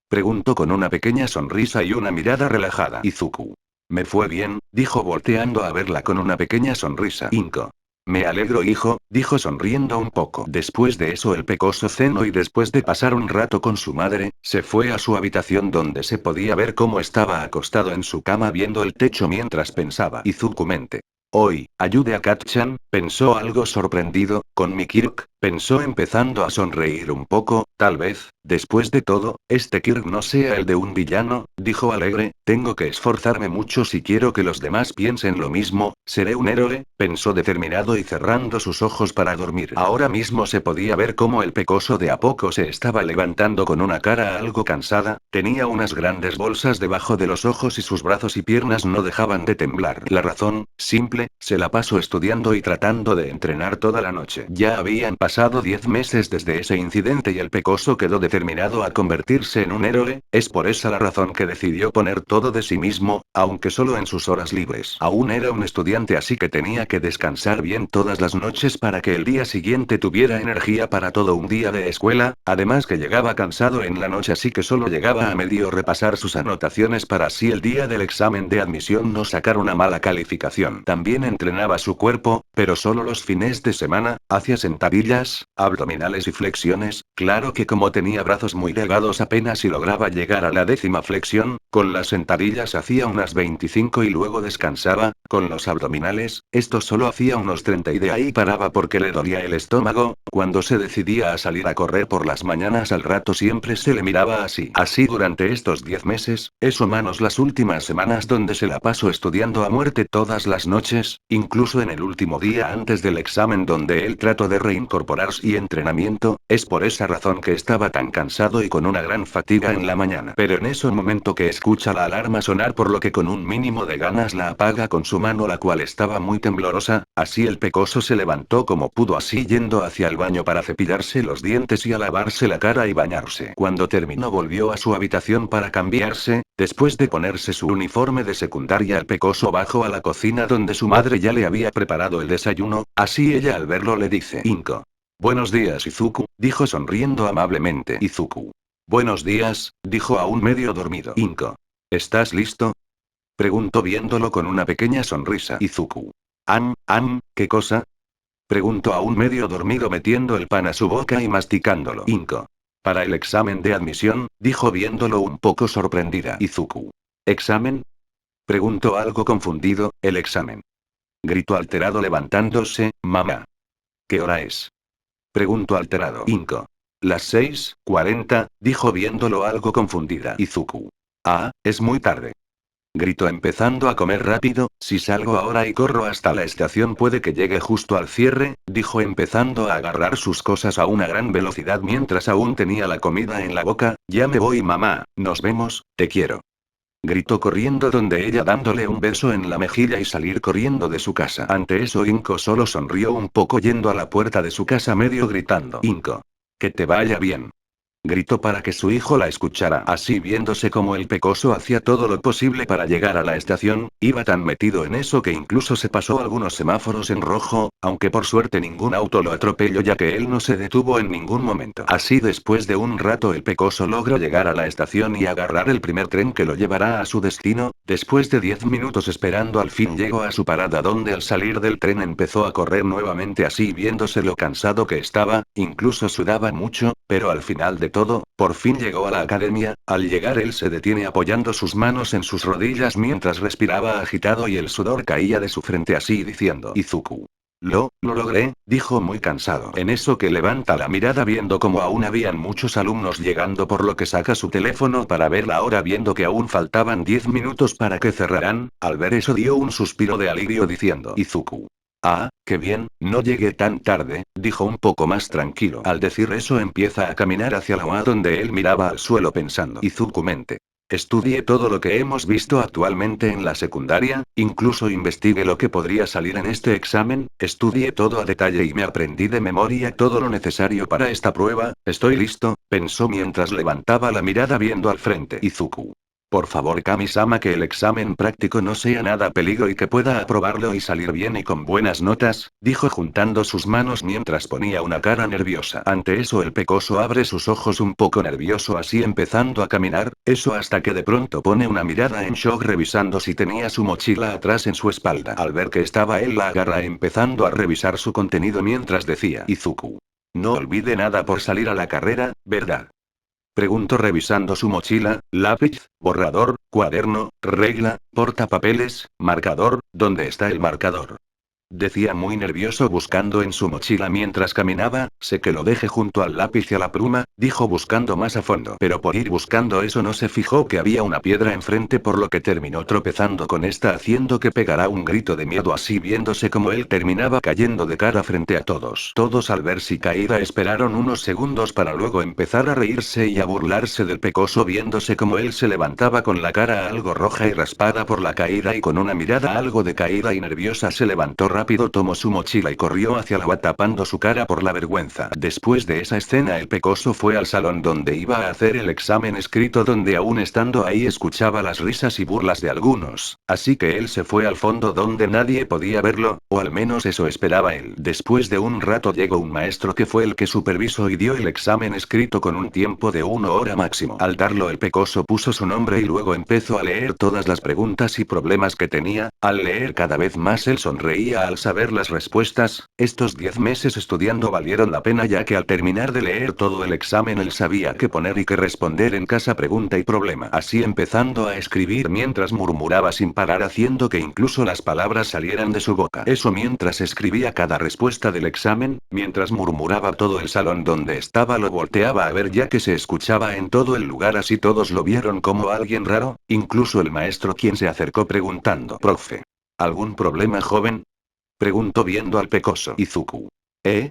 Preguntó con una pequeña sonrisa y una mirada relajada. Izuku. Me fue bien, dijo volteando a verla con una pequeña sonrisa. Inko. Me alegro hijo, dijo sonriendo un poco. Después de eso el pecoso cenó y después de pasar un rato con su madre, se fue a su habitación donde se podía ver cómo estaba acostado en su cama viendo el techo mientras pensaba. Izuku mente. Hoy, ayude a Katchan, pensó algo sorprendido, con mi Kirk, pensó empezando a sonreír un poco, tal vez, después de todo, este Kirk no sea el de un villano, dijo alegre, tengo que esforzarme mucho si quiero que los demás piensen lo mismo, seré un héroe, pensó determinado y cerrando sus ojos para dormir. Ahora mismo se podía ver cómo el pecoso de a poco se estaba levantando con una cara algo cansada, tenía unas grandes bolsas debajo de los ojos y sus brazos y piernas no dejaban de temblar. La razón, simple, se la pasó estudiando y tratando de entrenar toda la noche. Ya habían pasado 10 meses desde ese incidente y el pecoso quedó determinado a convertirse en un héroe, es por esa la razón que decidió poner todo de sí mismo, aunque solo en sus horas libres. Aún era un estudiante así que tenía que descansar bien todas las noches para que el día siguiente tuviera energía para todo un día de escuela, además que llegaba cansado en la noche así que solo llegaba a medio repasar sus anotaciones para así el día del examen de admisión no sacar una mala calificación. También entrenaba su cuerpo, pero solo los fines de semana, hacía sentadillas sentadillas, abdominales y flexiones, claro que como tenía brazos muy delgados apenas si lograba llegar a la 10ª flexión, con las sentadillas hacía unas 25 y luego descansaba, con los abdominales, esto solo hacía unos 30 y de ahí paraba porque le dolía el estómago, cuando se decidía a salir a correr por las mañanas al rato siempre se le miraba así. Así durante estos 10 meses, eso menos las últimas semanas donde se la pasó estudiando a muerte todas las noches, incluso en el último día antes del examen donde él trató de reincorporarse y entrenamiento, es por esa razón que estaba tan cansado y con una gran fatiga en la mañana. Pero en ese momento que escucha la alarma sonar por lo que con un mínimo de ganas la apaga con su mano la cual estaba muy temblorosa, así el pecoso se levantó como pudo así yendo hacia el baño para cepillarse los dientes y a lavarse la cara y bañarse. Cuando terminó volvió a su habitación para cambiarse, después de ponerse su uniforme de secundaria el pecoso bajó a la cocina donde su madre ya le había preparado el desayuno, así ella al verlo le dice: Inko. Buenos días Izuku, dijo sonriendo amablemente Izuku. Buenos días, dijo aún medio dormido Inko. ¿Estás listo? Preguntó viéndolo con una pequeña sonrisa Izuku. ¿Qué cosa? Preguntó aún medio dormido metiendo el pan a su boca y masticándolo Inko. Para el examen de admisión, dijo viéndolo un poco sorprendida Izuku. ¿Examen? Preguntó algo confundido, el examen. Gritó alterado levantándose, mamá. ¿Qué hora es? Preguntó alterado Inko. Las 6:40, dijo viéndolo algo confundida Izuku. Ah, es muy tarde. Gritó empezando a comer rápido, si salgo ahora y corro hasta la estación puede que llegue justo al cierre, dijo empezando a agarrar sus cosas a una gran velocidad mientras aún tenía la comida en la boca, ya me voy mamá, nos vemos, te quiero. Gritó corriendo donde ella dándole un beso en la mejilla y salir corriendo de su casa. Ante eso Inko solo sonrió un poco yendo a la puerta de su casa medio gritando. Inko. Que te vaya bien. Gritó para que su hijo la escuchara. Así viéndose como el pecoso hacía todo lo posible para llegar a la estación, iba tan metido en eso que incluso se pasó algunos semáforos en rojo, aunque por suerte ningún auto lo atropelló ya que él no se detuvo en ningún momento. Así después de un rato el pecoso logró llegar a la estación y agarrar el primer tren que lo llevará a su destino, después de 10 minutos esperando al fin llegó a su parada donde al salir del tren empezó a correr nuevamente así viéndose lo cansado que estaba, incluso sudaba mucho, pero al final de todo, por fin llegó a la academia, al llegar él se detiene apoyando sus manos en sus rodillas mientras respiraba agitado y el sudor caía de su frente así diciendo Izuku. Lo logré, dijo muy cansado. En eso que levanta la mirada viendo como aún habían muchos alumnos llegando por lo que saca su teléfono para ver la hora viendo que aún faltaban 10 minutos para que cerraran, al ver eso dio un suspiro de alivio diciendo Izuku. Ah, qué bien, no llegué tan tarde, dijo un poco más tranquilo. Al decir eso empieza a caminar hacia la UA donde él miraba al suelo pensando Izuku mente. Estudié todo lo que hemos visto actualmente en la secundaria, incluso investigué lo que podría salir en este examen, estudié todo a detalle y me aprendí de memoria todo lo necesario para esta prueba, estoy listo, pensó mientras levantaba la mirada viendo al frente Izuku. Por favor Kami-sama que el examen práctico no sea nada peligro y que pueda aprobarlo y salir bien y con buenas notas, dijo juntando sus manos mientras ponía una cara nerviosa. Ante eso el pecoso abre sus ojos un poco nervioso así empezando a caminar, eso hasta que de pronto pone una mirada en shock revisando si tenía su mochila atrás en su espalda. Al ver que estaba él la agarra empezando a revisar su contenido mientras decía Izuku. No olvide nada por salir a la carrera, ¿verdad? Preguntó revisando su mochila, lápiz, borrador, cuaderno, regla, portapapeles, marcador, ¿dónde está el marcador? Decía muy nervioso buscando en su mochila mientras caminaba, sé que lo deje junto al lápiz y a la pluma, dijo buscando más a fondo. Pero por ir buscando eso no se fijó que había una piedra enfrente por lo que terminó tropezando con esta haciendo que pegara un grito de miedo así viéndose como él terminaba cayendo de cara frente a todos. Todos al ver si caída esperaron unos segundos para luego empezar a reírse y a burlarse del pecoso viéndose como él se levantaba con la cara algo roja y raspada por la caída y con una mirada algo decaída y nerviosa se levantó rápido tomó su mochila y corrió hacia la UA tapando su cara por la vergüenza. Después de esa escena el pecoso fue al salón donde iba a hacer el examen escrito donde aún estando ahí escuchaba las risas y burlas de algunos, así que él se fue al fondo donde nadie podía verlo, o al menos eso esperaba él. Después de un rato llegó un maestro que fue el que supervisó y dio el examen escrito con un tiempo de 1 hora máximo. Al darlo el pecoso puso su nombre y luego empezó a leer todas las preguntas y problemas que tenía, al leer cada vez más él sonreía al saber las respuestas, estos 10 meses estudiando valieron la pena ya que al terminar de leer todo el examen él sabía qué poner y qué responder en cada pregunta y problema. Así empezando a escribir mientras murmuraba sin parar haciendo que incluso las palabras salieran de su boca. Eso mientras escribía cada respuesta del examen, mientras murmuraba todo el salón donde estaba lo volteaba a ver ya que se escuchaba en todo el lugar así todos lo vieron como alguien raro, incluso el maestro quien se acercó preguntando: «Profe, ¿algún problema, joven?», preguntó viendo al pecoso Izuku. «¿Eh?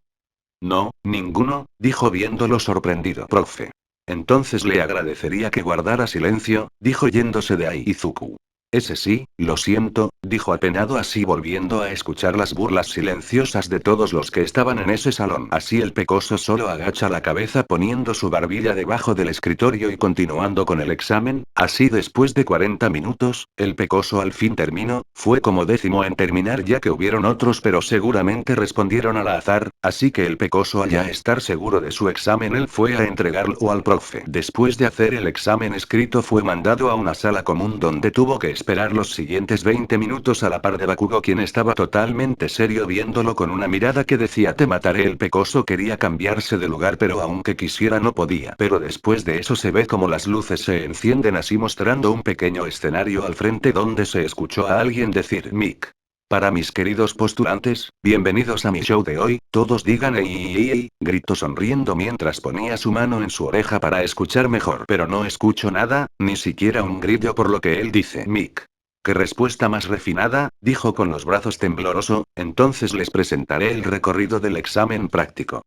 No, ninguno», dijo viéndolo sorprendido. «Profe. Entonces le agradecería que guardara silencio», dijo yéndose de ahí Izuku. «Ese sí, lo siento», dijo apenado así volviendo a escuchar las burlas silenciosas de todos los que estaban en ese salón. Así el pecoso solo agacha la cabeza poniendo su barbilla debajo del escritorio y continuando con el examen. Así después de 40 minutos, el pecoso al fin terminó, fue como 10º en terminar ya que hubieron otros pero seguramente respondieron al azar, así que el pecoso al ya estar seguro de su examen él fue a entregarlo al profe. Después de hacer el examen escrito fue mandado a una sala común donde tuvo que esperar los siguientes 20 minutos a la par de Bakugo quien estaba totalmente serio viéndolo con una mirada que decía «te mataré». El pecoso quería cambiarse de lugar pero aunque quisiera no podía. Pero después de eso se ve como las luces se encienden así mostrando un pequeño escenario al frente donde se escuchó a alguien decir «Mic. Para mis queridos postulantes, bienvenidos a mi show de hoy, todos digan ey, ey, ey», gritó sonriendo mientras ponía su mano en su oreja para escuchar mejor. Pero no escucho nada, ni siquiera un grillo por lo que él dice. «Mic. Qué respuesta más refinada», dijo con los brazos tembloroso, «entonces les presentaré el recorrido del examen práctico»,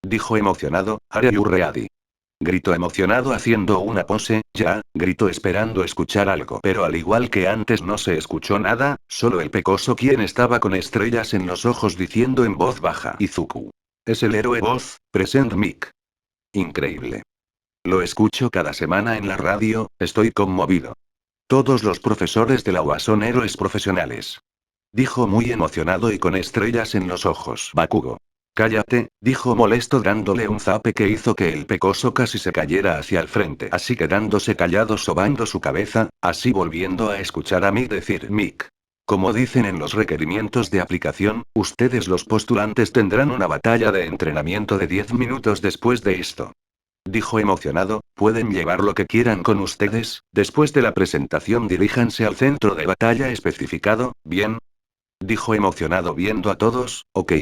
dijo emocionado. «Are you ready?», gritó emocionado haciendo una pose. «Ya», gritó esperando escuchar algo. Pero al igual que antes no se escuchó nada, solo el pecoso quien estaba con estrellas en los ojos diciendo en voz baja: «Izuku. Es el héroe voz, present mic. Increíble. Lo escucho cada semana en la radio, estoy conmovido. Todos los profesores de la UA son héroes profesionales», dijo muy emocionado y con estrellas en los ojos. «Bakugo. Cállate», dijo molesto dándole un zape que hizo que el pecoso casi se cayera hacia el frente. Así quedándose callado sobando su cabeza, así volviendo a escuchar a Mick decir: «Mick. Como dicen en los requerimientos de aplicación, ustedes los postulantes tendrán una batalla de entrenamiento de 10 minutos después de esto», dijo emocionado. «Pueden llevar lo que quieran con ustedes, después de la presentación diríjanse al centro de batalla especificado, ¿bien?», dijo emocionado viendo a todos. «Ok».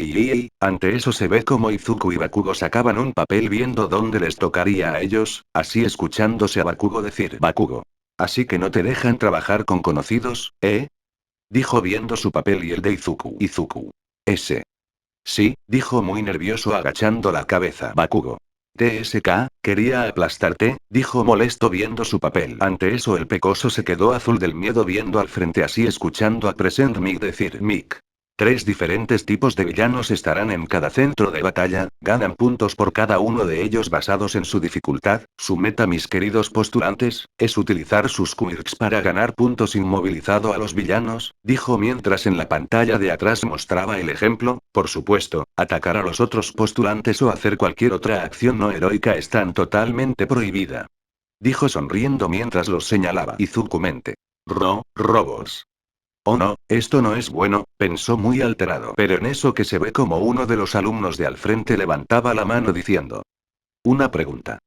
Ante eso se ve como Izuku y Bakugo sacaban un papel viendo dónde les tocaría a ellos, así escuchándose a Bakugo decir: «Bakugo. Así que no te dejan trabajar con conocidos, ¿eh?», dijo viendo su papel y el de Izuku. «Izuku. Ese. Sí», dijo muy nervioso agachando la cabeza. «Bakugo. TSK, quería aplastarte», dijo molesto viendo su papel. Ante eso el pecoso se quedó azul del miedo viendo al frente así escuchando a Present Mic decir: «Mic. 3 diferentes tipos de villanos estarán en cada centro de batalla, ganan puntos por cada uno de ellos basados en su dificultad. Su meta, mis queridos postulantes, es utilizar sus quirks para ganar puntos inmovilizado a los villanos», dijo mientras en la pantalla de atrás mostraba el ejemplo. Por supuesto, atacar a los otros postulantes o hacer cualquier otra acción no heroica están totalmente prohibida, dijo sonriendo mientras los señalaba. Izuku mente. Robos. «Oh no, esto no es bueno», pensó muy alterado. Pero en eso que se ve como uno de los alumnos de al frente levantaba la mano diciendo: «Una pregunta»,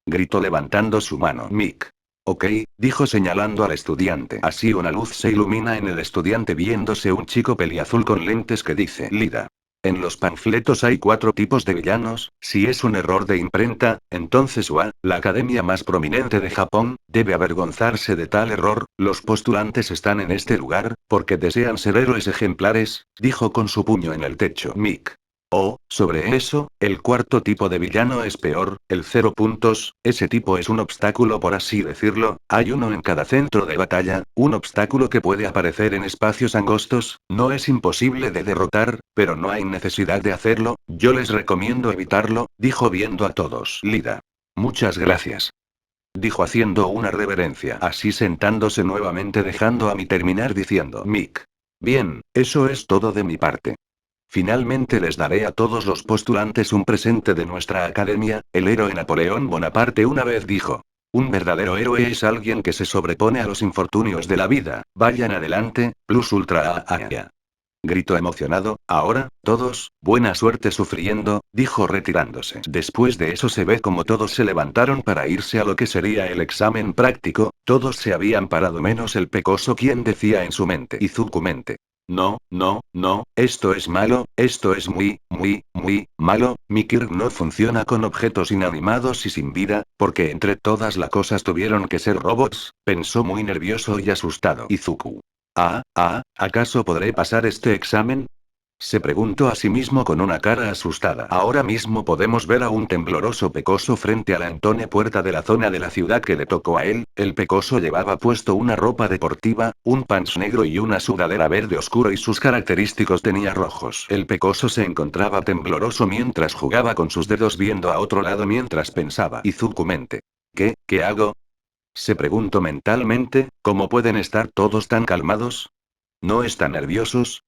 gritó levantando su mano. «Mic. Ok», dijo señalando al estudiante. Así una luz se ilumina en el estudiante viéndose un chico peliazul con lentes que dice: «Lida. En los panfletos hay 4 tipos de villanos, si es un error de imprenta, entonces UA, la academia más prominente de Japón, debe avergonzarse de tal error. Los postulantes están en este lugar, porque desean ser héroes ejemplares», dijo con su puño en el techo. Mic. «Oh, sobre eso, el 4º tipo de villano es peor, el 0 puntos, ese tipo es un obstáculo por así decirlo, hay uno en cada centro de batalla, un obstáculo que puede aparecer en espacios angostos, no es imposible de derrotar, pero no hay necesidad de hacerlo, yo les recomiendo evitarlo», dijo viendo a todos. «Lida. Muchas gracias», dijo haciendo una reverencia. Así sentándose nuevamente dejando a mí terminar diciendo: «Mic. Bien, eso es todo de mi parte. Finalmente les daré a todos los postulantes un presente de nuestra academia, el héroe Napoleón Bonaparte una vez dijo: un verdadero héroe es alguien que se sobrepone a los infortunios de la vida, vayan adelante, plus ultra. Gritó emocionado. Ahora, todos, buena suerte sufriendo, dijo retirándose. Después de eso se ve como todos se levantaron para irse a lo que sería el examen práctico, todos se habían parado menos el pecoso quien decía en su mente. Izuku mente. No, no, no, esto es malo, esto es muy, muy, muy, malo, mi Kirk no funciona con objetos inanimados y sin vida, porque entre todas las cosas tuvieron que ser robots, pensó muy nervioso y asustado Izuku. ¿Acaso podré pasar este examen? Se preguntó a sí mismo con una cara asustada. Ahora mismo podemos ver a un tembloroso pecoso frente a la Antone puerta de la zona de la ciudad que le tocó a él. El pecoso llevaba puesto una ropa deportiva, un pants negro y una sudadera verde oscuro y sus característicos tenía rojos. El pecoso se encontraba tembloroso mientras jugaba con sus dedos viendo a otro lado mientras pensaba. Izuku mente. ¿Qué hago? Se preguntó mentalmente, ¿cómo pueden estar todos tan calmados? ¿No están nerviosos?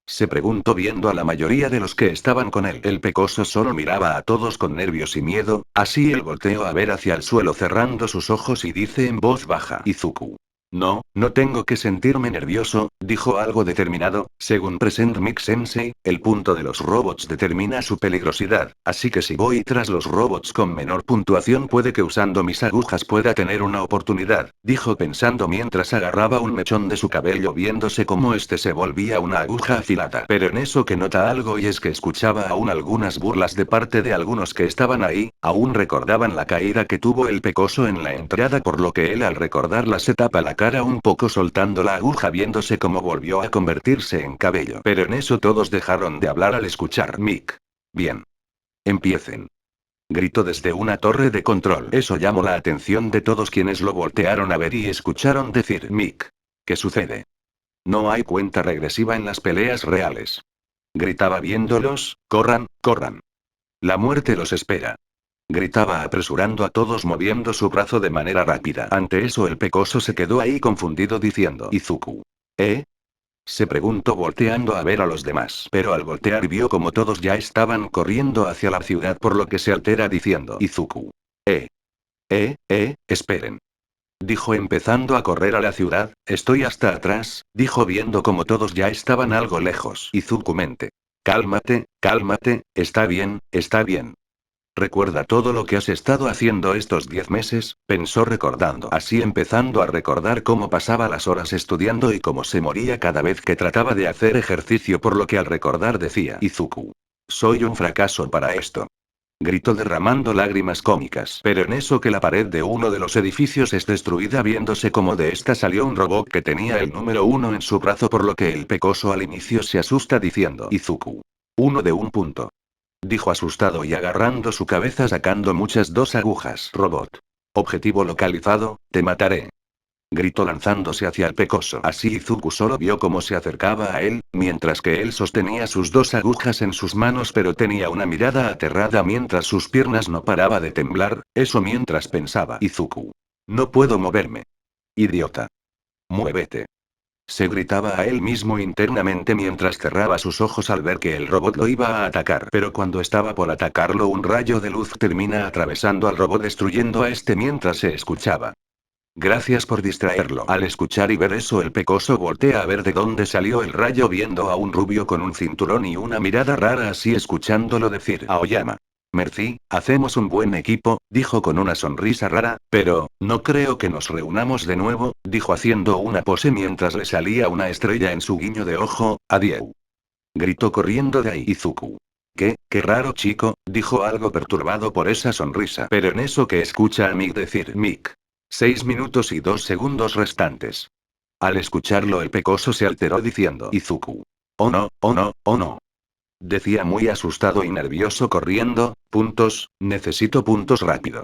Se preguntó viendo a la mayoría de los que estaban con él. El pecoso solo miraba a todos con nervios y miedo, así él volteó a ver hacia el suelo cerrando sus ojos y dice en voz baja. Izuku. No, no tengo que sentirme nervioso, dijo algo determinado. Según Present Mix Sensei, el punto de los robots determina su peligrosidad, así que si voy tras los robots con menor puntuación puede que usando mis agujas pueda tener una oportunidad, dijo pensando mientras agarraba un mechón de su cabello viéndose cómo este se volvía una aguja afilada. Pero en eso que nota algo y es que escuchaba aún algunas burlas de parte de algunos que estaban ahí, aún recordaban la caída que tuvo el pecoso en la entrada por lo que él al recordarla se tapa la cara un poco soltando la aguja viéndose cómo volvió a convertirse en cabello. Pero en eso todos dejaron de hablar al escuchar Mick. Bien. Empiecen. Gritó desde una torre de control. Eso llamó la atención de todos quienes lo voltearon a ver y escucharon decir Mick. ¿Qué sucede? No hay cuenta regresiva en las peleas reales. Gritaba viéndolos, corran, corran. La muerte los espera. Gritaba apresurando a todos moviendo su brazo de manera rápida. Ante eso el pecoso se quedó ahí confundido diciendo Izuku. ¿Eh? Se preguntó volteando a ver a los demás. Pero al voltear vio como todos ya estaban corriendo hacia la ciudad por lo que se altera diciendo Izuku. Esperen. Dijo empezando a correr a la ciudad, estoy hasta atrás, dijo viendo como todos ya estaban algo lejos. Izuku mente. Cálmate, cálmate, está bien, está bien. Recuerda todo lo que has estado haciendo estos 10 meses, pensó recordando. Así empezando a recordar cómo pasaba las horas estudiando y cómo se moría cada vez que trataba de hacer ejercicio por lo que al recordar decía Izuku. Soy un fracaso para esto. Gritó derramando lágrimas cómicas. Pero en eso que la pared de uno de los edificios es destruida viéndose como de esta salió un robot que tenía el número 1 en su brazo por lo que el pecoso al inicio se asusta diciendo Izuku. Uno de un punto. Dijo asustado y agarrando su cabeza sacando muchas dos agujas. Robot. Objetivo localizado, te mataré. Gritó lanzándose hacia el pecoso. Así Izuku solo vio cómo se acercaba a él, mientras que él sostenía sus dos agujas en sus manos pero tenía una mirada aterrada mientras sus piernas no paraba de temblar, eso mientras pensaba Izuku. No puedo moverme. Idiota. Muévete. Se gritaba a él mismo internamente mientras cerraba sus ojos al ver que el robot lo iba a atacar. Pero cuando estaba por atacarlo un rayo de luz termina atravesando al robot destruyendo a este mientras se escuchaba. Gracias por distraerlo. Al escuchar y ver eso el pecoso voltea a ver de dónde salió el rayo viendo a un rubio con un cinturón y una mirada rara así escuchándolo decir Aoyama. Merci, hacemos un buen equipo, dijo con una sonrisa rara, pero, no creo que nos reunamos de nuevo, dijo haciendo una pose mientras le salía una estrella en su guiño de ojo, adieu. Gritó corriendo de ahí Izuku. Qué raro chico, dijo algo perturbado por esa sonrisa. Pero en eso que escucha a Mick decir Mick. 6 minutos y 2 segundos restantes. Al escucharlo el pecoso se alteró diciendo Izuku. Oh no, oh no, oh no. Decía muy asustado y nervioso corriendo, puntos, necesito puntos rápido.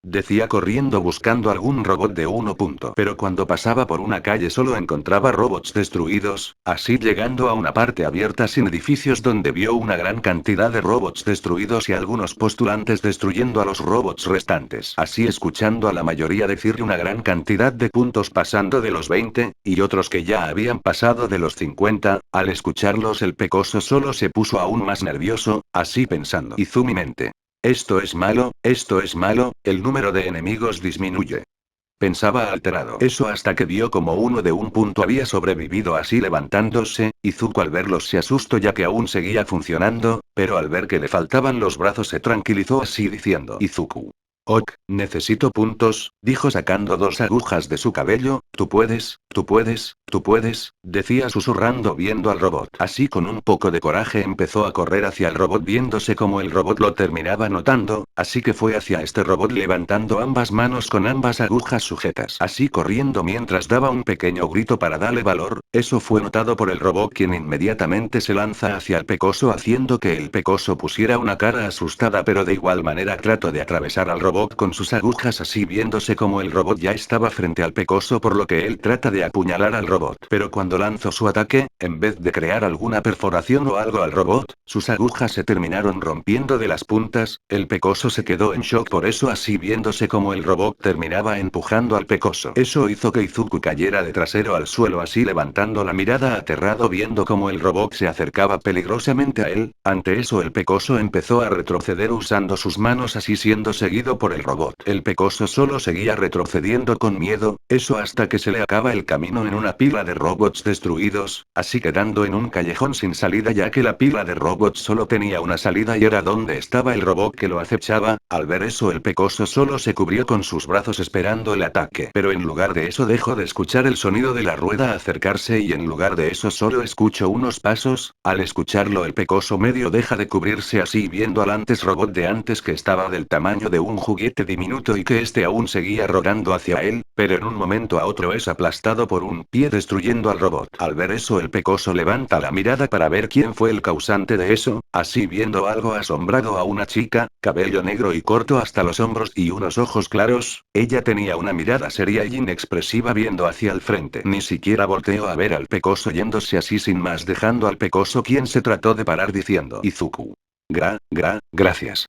Decía corriendo buscando algún robot de 1 punto. Pero cuando pasaba por una calle solo encontraba robots destruidos, así llegando a una parte abierta sin edificios donde vio una gran cantidad de robots destruidos y algunos postulantes destruyendo a los robots restantes. Así escuchando a la mayoría decir una gran cantidad de puntos pasando de los 20, y otros que ya habían pasado de los 50, al escucharlos el pecoso solo se puso aún más nervioso, así pensando. Izumi mente. Esto es malo, el número de enemigos disminuye. Pensaba alterado eso hasta que vio como uno de un punto había sobrevivido así levantándose. Izuku al verlos se asustó ya que aún seguía funcionando, pero al ver que le faltaban los brazos se tranquilizó así diciendo Izuku. Ok, necesito puntos, dijo sacando 2 agujas de su cabello, tú puedes, tú puedes, tú puedes, decía susurrando viendo al robot. Así con un poco de coraje empezó a correr hacia el robot viéndose como el robot lo terminaba notando, así que fue hacia este robot levantando ambas manos con ambas agujas sujetas. Así corriendo mientras daba un pequeño grito para darle valor, eso fue notado por el robot quien inmediatamente se lanza hacia el pecoso haciendo que el pecoso pusiera una cara asustada pero de igual manera trató de atravesar al robot con sus agujas así viéndose como el robot ya estaba frente al pecoso por lo que él trata de apuñalar al robot. Pero cuando lanzó su ataque, en vez de crear alguna perforación o algo al robot, sus agujas se terminaron rompiendo de las puntas, el pecoso se quedó en shock por eso así viéndose como el robot terminaba empujando al pecoso. Eso hizo que Izuku cayera de trasero al suelo así levantando la mirada aterrado viendo como el robot se acercaba peligrosamente a él, ante eso el pecoso empezó a retroceder usando sus manos así siendo seguido por el robot. El pecoso solo seguía retrocediendo con miedo, eso hasta que se le acaba el camino en una pila de robots destruidos, así quedando en un callejón sin salida ya que la pila de robots solo tenía una salida y era donde estaba el robot que lo acechaba. Al ver eso el pecoso solo se cubrió con sus brazos esperando el ataque. Pero en lugar de eso dejó de escuchar el sonido de la rueda acercarse y en lugar de eso solo escuchó unos pasos, al escucharlo el pecoso medio deja de cubrirse así viendo al antes robot de antes que estaba del tamaño de un juguete diminuto y que este aún seguía rodando hacia él, pero en un momento a otro es aplastado por un pie destruyendo al robot. Al ver eso el pecoso levanta la mirada para ver quién fue el causante de eso, así viendo algo asombrado a una chica, cabello negro y corto hasta los hombros y unos ojos claros, ella tenía una mirada seria y inexpresiva viendo hacia el frente. Ni siquiera volteó a ver al pecoso yéndose así sin más dejando al pecoso quien se trató de parar diciendo Izuku. Gracias.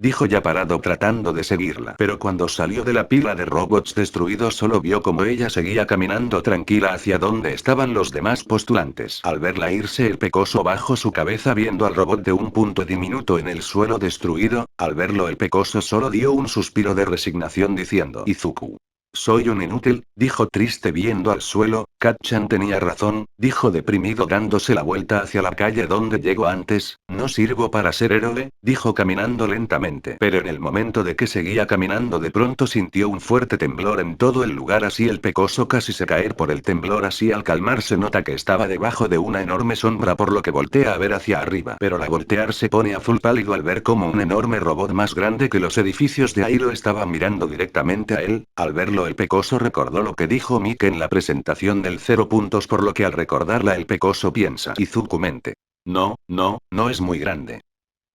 Dijo ya parado tratando de seguirla. Pero cuando salió de la pila de robots destruidos solo vio como ella seguía caminando tranquila hacia donde estaban los demás postulantes. Al verla irse el pecoso bajó su cabeza viendo al robot de un punto diminuto en el suelo destruido, al verlo el pecoso solo dio un suspiro de resignación diciendo Izuku. Soy un inútil, dijo triste viendo al suelo. Katchan tenía razón, dijo deprimido dándose la vuelta hacia la calle donde llegó antes, no sirvo para ser héroe, dijo caminando lentamente. Pero en el momento de que seguía caminando de pronto sintió un fuerte temblor en todo el lugar así el pecoso casi se caer por el temblor así al calmarse nota que estaba debajo de una enorme sombra por lo que voltea a ver hacia arriba. Pero al voltear se pone azul pálido al ver como un enorme robot más grande que los edificios de ahí lo estaba mirando directamente a él, al verlo el pecoso recordó lo que dijo Mike en la presentación del 0 puntos por lo que al recordarla el pecoso piensa Izuku mente. No es muy grande.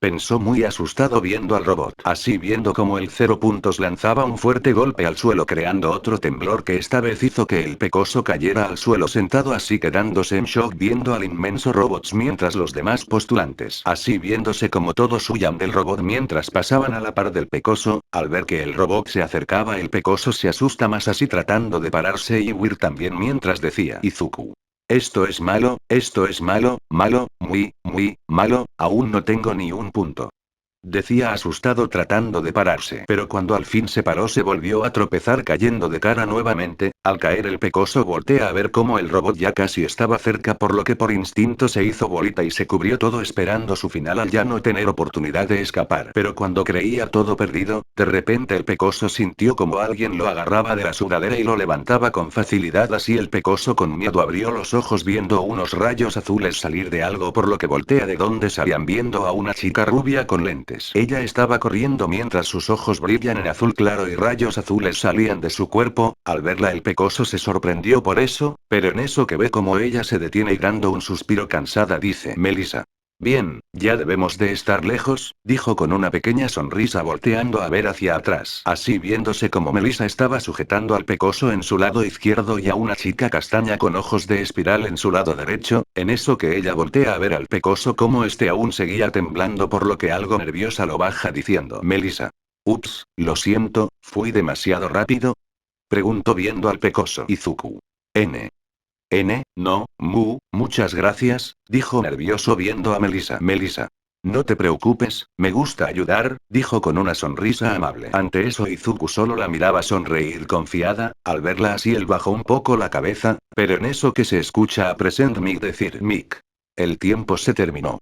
Pensó muy asustado viendo al robot. Así viendo como el 0 puntos lanzaba un fuerte golpe al suelo creando otro temblor que esta vez hizo que el pecoso cayera al suelo sentado así quedándose en shock viendo al inmenso robot mientras los demás postulantes. Así viéndose como todos huyan del robot mientras pasaban a la par del pecoso, al ver que el robot se acercaba el pecoso se asusta más así tratando de pararse y huir también mientras decía Izuku. Esto es malo, muy malo, aún no tengo ni un punto. Decía asustado tratando de pararse. Pero cuando al fin se paró se volvió a tropezar cayendo de cara nuevamente, al caer el pecoso voltea a ver cómo el robot ya casi estaba cerca por lo que por instinto se hizo bolita y se cubrió todo esperando su final al ya no tener oportunidad de escapar. Pero cuando creía todo perdido, de repente el pecoso sintió como alguien lo agarraba de la sudadera y lo levantaba con facilidad así el pecoso con miedo abrió los ojos viendo unos rayos azules salir de algo por lo que voltea de donde salían viendo a una chica rubia con lentes. Ella estaba corriendo mientras sus ojos brillan en azul claro y rayos azules salían de su cuerpo, al verla el pecoso se sorprendió por eso, pero en eso que ve como ella se detiene y dando un suspiro cansada dice Melissa. Bien, ya debemos de estar lejos, dijo con una pequeña sonrisa volteando a ver hacia atrás. Así viéndose como Melissa estaba sujetando al pecoso en su lado izquierdo y a una chica castaña con ojos de espiral en su lado derecho, en eso que ella voltea a ver al pecoso como este aún seguía temblando por lo que algo nerviosa lo baja diciendo Melissa. Ups, lo siento, ¿fui demasiado rápido? Preguntó viendo al pecoso Izuku. No, muchas gracias, dijo nervioso viendo a Melissa. Melissa. No te preocupes, me gusta ayudar, dijo con una sonrisa amable. Ante eso Izuku solo la miraba sonreír confiada. Al verla así él bajó un poco la cabeza, pero en eso que se escucha a Present Mic decir Mic. El tiempo se terminó.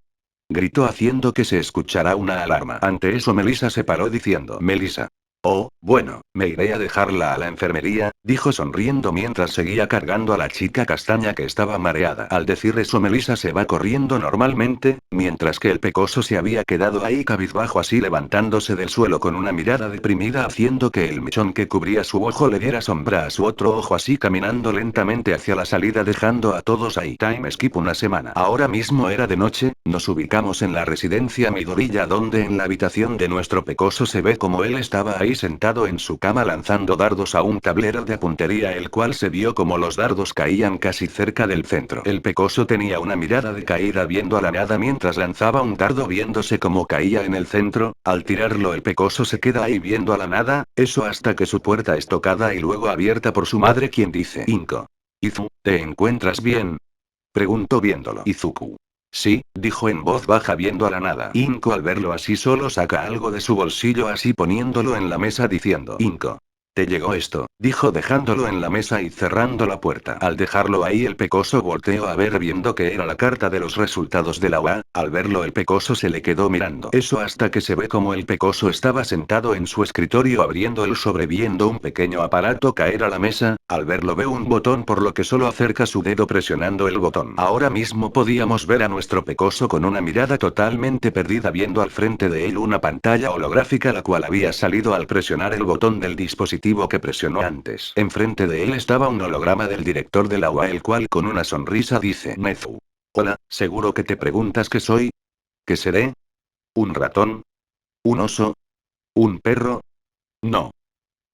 Gritó haciendo que se escuchara una alarma. Ante eso Melissa se paró diciendo Melissa. Oh, bueno, me iré a dejarla a la enfermería, dijo sonriendo mientras seguía cargando a la chica castaña que estaba mareada. Al decir eso Melissa se va corriendo normalmente, mientras que el pecoso se había quedado ahí cabizbajo así levantándose del suelo con una mirada deprimida haciendo que el mechón que cubría su ojo le diera sombra a su otro ojo así caminando lentamente hacia la salida dejando a todos ahí. Time skip una semana. Ahora mismo era de noche, nos ubicamos en la residencia Midoriya donde en la habitación de nuestro pecoso se ve como él estaba ahí sentado en su cama lanzando dardos a un tablero de puntería el cual se vio como los dardos caían casi cerca del centro. El pecoso tenía una mirada decaída viendo a la nada mientras lanzaba un dardo viéndose como caía en el centro, al tirarlo el pecoso se queda ahí viendo a la nada, eso hasta que su puerta es tocada y luego abierta por su madre quien dice Inko. Izu, ¿te encuentras bien? Preguntó viéndolo. Izuku. Sí, dijo en voz baja viendo a la nada. Inko al verlo así solo saca algo de su bolsillo así poniéndolo en la mesa diciendo Inko. Te llegó esto, dijo dejándolo en la mesa y cerrando la puerta. Al dejarlo ahí el pecoso volteó a ver viendo que era la carta de los resultados de la UA, al verlo el pecoso se le quedó mirando. Eso hasta que se ve como el pecoso estaba sentado en su escritorio abriendo el sobre viendo un pequeño aparato caer a la mesa, al verlo ve un botón por lo que solo acerca su dedo presionando el botón. Ahora mismo podíamos ver a nuestro pecoso con una mirada totalmente perdida viendo al frente de él una pantalla holográfica la cual había salido al presionar el botón del dispositivo que presionó antes. Enfrente de él estaba un holograma del director de la UA el cual con una sonrisa dice Nezu. Hola, ¿seguro que te preguntas qué soy? ¿Qué seré? ¿Un ratón? ¿Un oso? ¿Un perro? No.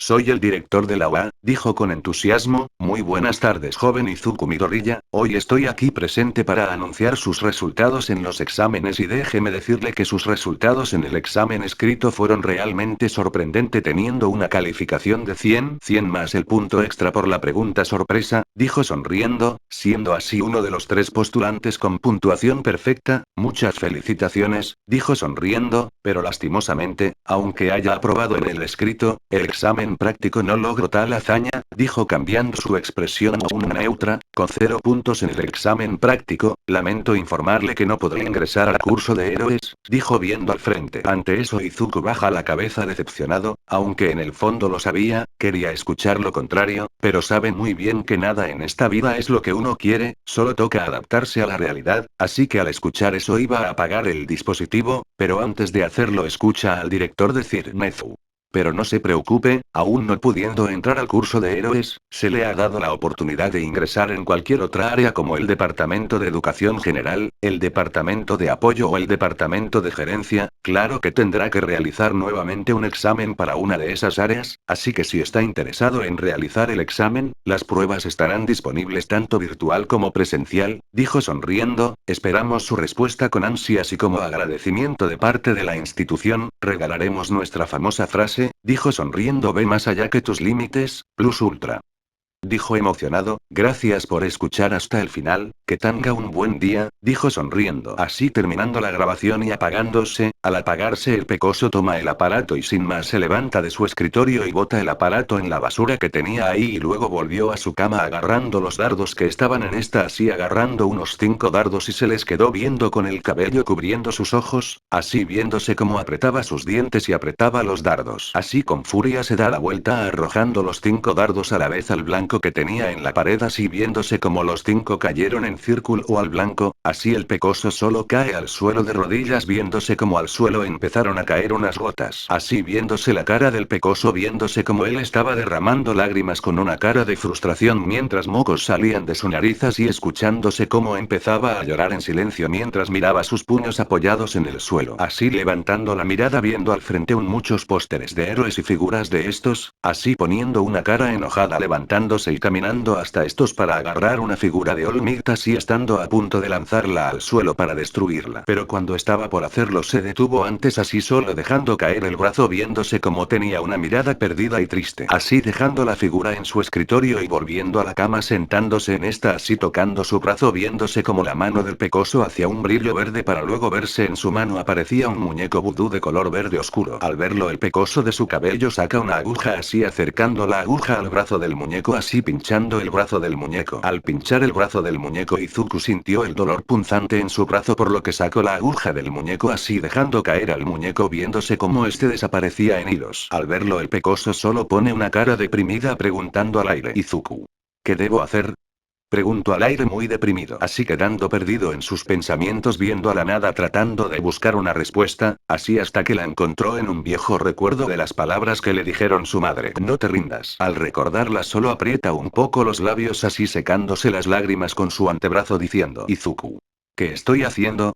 Soy el director de la UA, dijo con entusiasmo. Muy buenas tardes joven Izuku Midoriya, hoy estoy aquí presente para anunciar sus resultados en los exámenes y déjeme decirle que sus resultados en el examen escrito fueron realmente sorprendente teniendo una calificación de 100 más el punto extra por la pregunta sorpresa, dijo sonriendo, siendo así uno de los 3 postulantes con puntuación perfecta. Muchas felicitaciones, dijo sonriendo, pero lastimosamente, aunque haya aprobado en el escrito, el examen práctico no logró tal hazaña, dijo cambiando su expresión a una neutra, con 0 puntos en el examen práctico, lamento informarle que no podré ingresar al curso de héroes, dijo viendo al frente. Ante eso Izuku baja la cabeza decepcionado, aunque en el fondo lo sabía, quería escuchar lo contrario, pero sabe muy bien que nada en esta vida es lo que uno quiere, solo toca adaptarse a la realidad, así que al escuchar eso iba a apagar el dispositivo, pero antes de hacerlo escucha al director decir Nezu. Pero no se preocupe, aún no pudiendo entrar al curso de héroes, se le ha dado la oportunidad de ingresar en cualquier otra área como el Departamento de Educación General, el Departamento de Apoyo o el Departamento de Gerencia. Claro que tendrá que realizar nuevamente un examen para una de esas áreas, así que si está interesado en realizar el examen, las pruebas estarán disponibles tanto virtual como presencial, dijo sonriendo. Esperamos su respuesta con ansias y como agradecimiento de parte de la institución, regalaremos nuestra famosa frase, dijo sonriendo ve más allá que tus límites, Plus Ultra. Dijo emocionado, gracias por escuchar hasta el final, que tenga un buen día, dijo sonriendo. Así terminando la grabación y apagándose, al apagarse el pecoso toma el aparato y sin más se levanta de su escritorio y bota el aparato en la basura que tenía ahí y luego volvió a su cama agarrando los dardos que estaban en esta así agarrando unos 5 dardos y se les quedó viendo con el cabello cubriendo sus ojos, así viéndose como apretaba sus dientes y apretaba los dardos. Así con furia se da la vuelta arrojando los 5 dardos a la vez al blanco que tenía en la pared así viéndose como los 5 cayeron en círculo al blanco, así el pecoso solo cae al suelo de rodillas viéndose como al suelo empezaron a caer unas gotas. Así viéndose la cara del pecoso viéndose como él estaba derramando lágrimas con una cara de frustración mientras mocos salían de su nariz así escuchándose como empezaba a llorar en silencio mientras miraba sus puños apoyados en el suelo. Así levantando la mirada viendo al frente muchos pósteres de héroes y figuras de estos, así poniendo una cara enojada levantándose acercándose y caminando hasta estos para agarrar una figura de Olmigtas y estando a punto de lanzarla al suelo para destruirla. Pero cuando estaba por hacerlo se detuvo antes así solo dejando caer el brazo viéndose como tenía una mirada perdida y triste. Así dejando la figura en su escritorio y volviendo a la cama sentándose en esta así tocando su brazo viéndose como la mano del pecoso hacía un brillo verde para luego verse en su mano aparecía un muñeco vudú de color verde oscuro. Al verlo el pecoso de su cabello saca una aguja así acercando la aguja al brazo del muñeco así pinchando el brazo del muñeco. Al pinchar el brazo del muñeco Izuku sintió el dolor punzante en su brazo por lo que sacó la aguja del muñeco así dejando caer al muñeco viéndose como este desaparecía en hilos. Al verlo el pecoso solo pone una cara deprimida preguntando al aire. Izuku, ¿qué debo hacer? Preguntó al aire muy deprimido, así quedando perdido en sus pensamientos viendo a la nada tratando de buscar una respuesta, así hasta que la encontró en un viejo recuerdo de las palabras que le dijeron su madre. No te rindas. Al recordarlas solo aprieta un poco los labios así secándose las lágrimas con su antebrazo diciendo: Izuku, ¿qué estoy haciendo?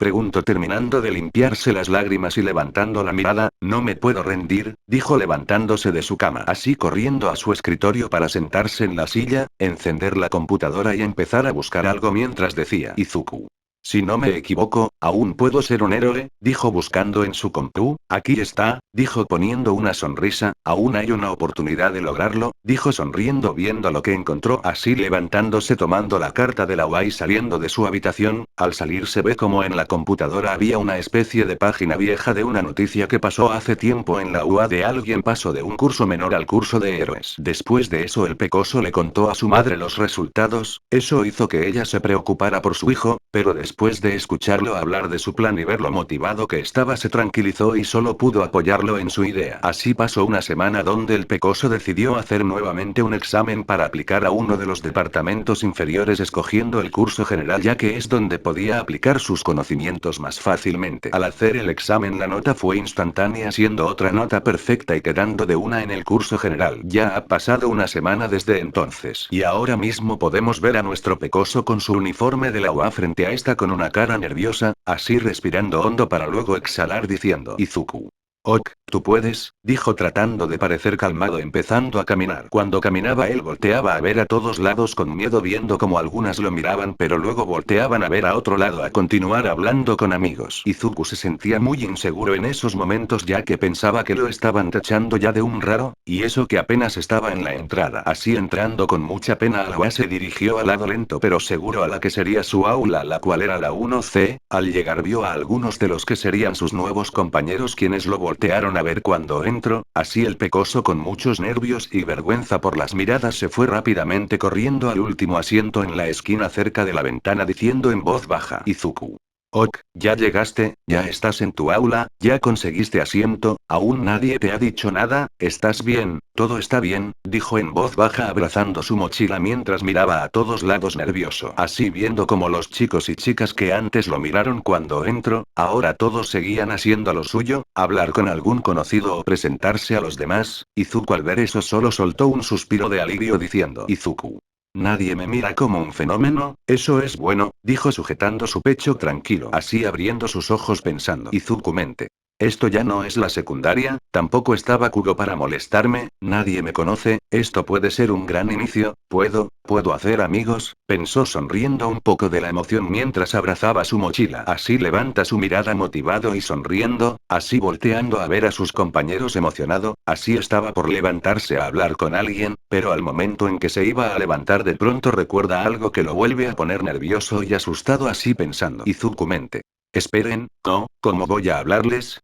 Preguntó terminando de limpiarse las lágrimas y levantando la mirada. No me puedo rendir, dijo levantándose de su cama. Así corriendo a su escritorio para sentarse en la silla, encender la computadora y empezar a buscar algo mientras decía: Izuku, si no me equivoco, aún puedo ser un héroe, dijo buscando en su compu. Aquí está, dijo poniendo una sonrisa, aún hay una oportunidad de lograrlo, dijo sonriendo viendo lo que encontró así levantándose tomando la carta de la UA y saliendo de su habitación. Al salir se ve como en la computadora había una especie de página vieja de una noticia que pasó hace tiempo en la UA de alguien pasó de un curso menor al curso de héroes. Después de eso el pecoso le contó a su madre los resultados, eso hizo que ella se preocupara por su hijo, pero después de escucharlo hablar de su plan y ver lo motivado que estaba se tranquilizó y solo pudo apoyarlo en su idea. Así pasó una semana donde el pecoso decidió hacer nuevamente un examen para aplicar a uno de los departamentos inferiores escogiendo el curso general ya que es donde podía aplicar sus conocimientos más fácilmente. Al hacer el examen la nota fue instantánea siendo otra nota perfecta y quedando de una en el curso general. Ya ha pasado una semana desde entonces y ahora mismo podemos ver a nuestro pecoso con su uniforme de la UA frente a esta con una cara nerviosa, así respirando hondo para luego exhalar diciendo: Izuku, ok, tú puedes, dijo tratando de parecer calmado empezando a caminar. Cuando caminaba él volteaba a ver a todos lados con miedo viendo como algunas lo miraban pero luego volteaban a ver a otro lado a continuar hablando con amigos. Izuku se sentía muy inseguro en esos momentos ya que pensaba que lo estaban tachando ya de un raro, y eso que apenas estaba en la entrada. Así entrando con mucha pena a la UA se dirigió al lado lento pero seguro a la que sería su aula la cual era la 1C, al llegar vio a algunos de los que serían sus nuevos compañeros quienes lo voltearon a ver cuando entró, así el pecoso con muchos nervios y vergüenza por las miradas se fue rápidamente corriendo al último asiento en la esquina cerca de la ventana diciendo en voz baja: Izuku, ok, ya llegaste, ya estás en tu aula, ya conseguiste asiento, aún nadie te ha dicho nada, ¿estás bien? Todo está bien, dijo en voz baja abrazando su mochila mientras miraba a todos lados nervioso. Así viendo como los chicos y chicas que antes lo miraron cuando entró, ahora todos seguían haciendo lo suyo, hablar con algún conocido o presentarse a los demás. Izuku al ver eso solo soltó un suspiro de alivio diciendo: Izuku, nadie me mira como un fenómeno, eso es bueno, dijo sujetando su pecho tranquilo, así abriendo sus ojos pensando: Izuku mente. Esto ya no es la secundaria, tampoco estaba Kugo para molestarme, nadie me conoce, esto puede ser un gran inicio, puedo hacer amigos, pensó sonriendo un poco de la emoción mientras abrazaba su mochila. Así levanta su mirada motivado y sonriendo, así volteando a ver a sus compañeros emocionado, así estaba por levantarse a hablar con alguien, pero al momento en que se iba a levantar de pronto recuerda algo que lo vuelve a poner nervioso y asustado así pensando: Izuku mente. Esperen, no, ¿cómo voy a hablarles?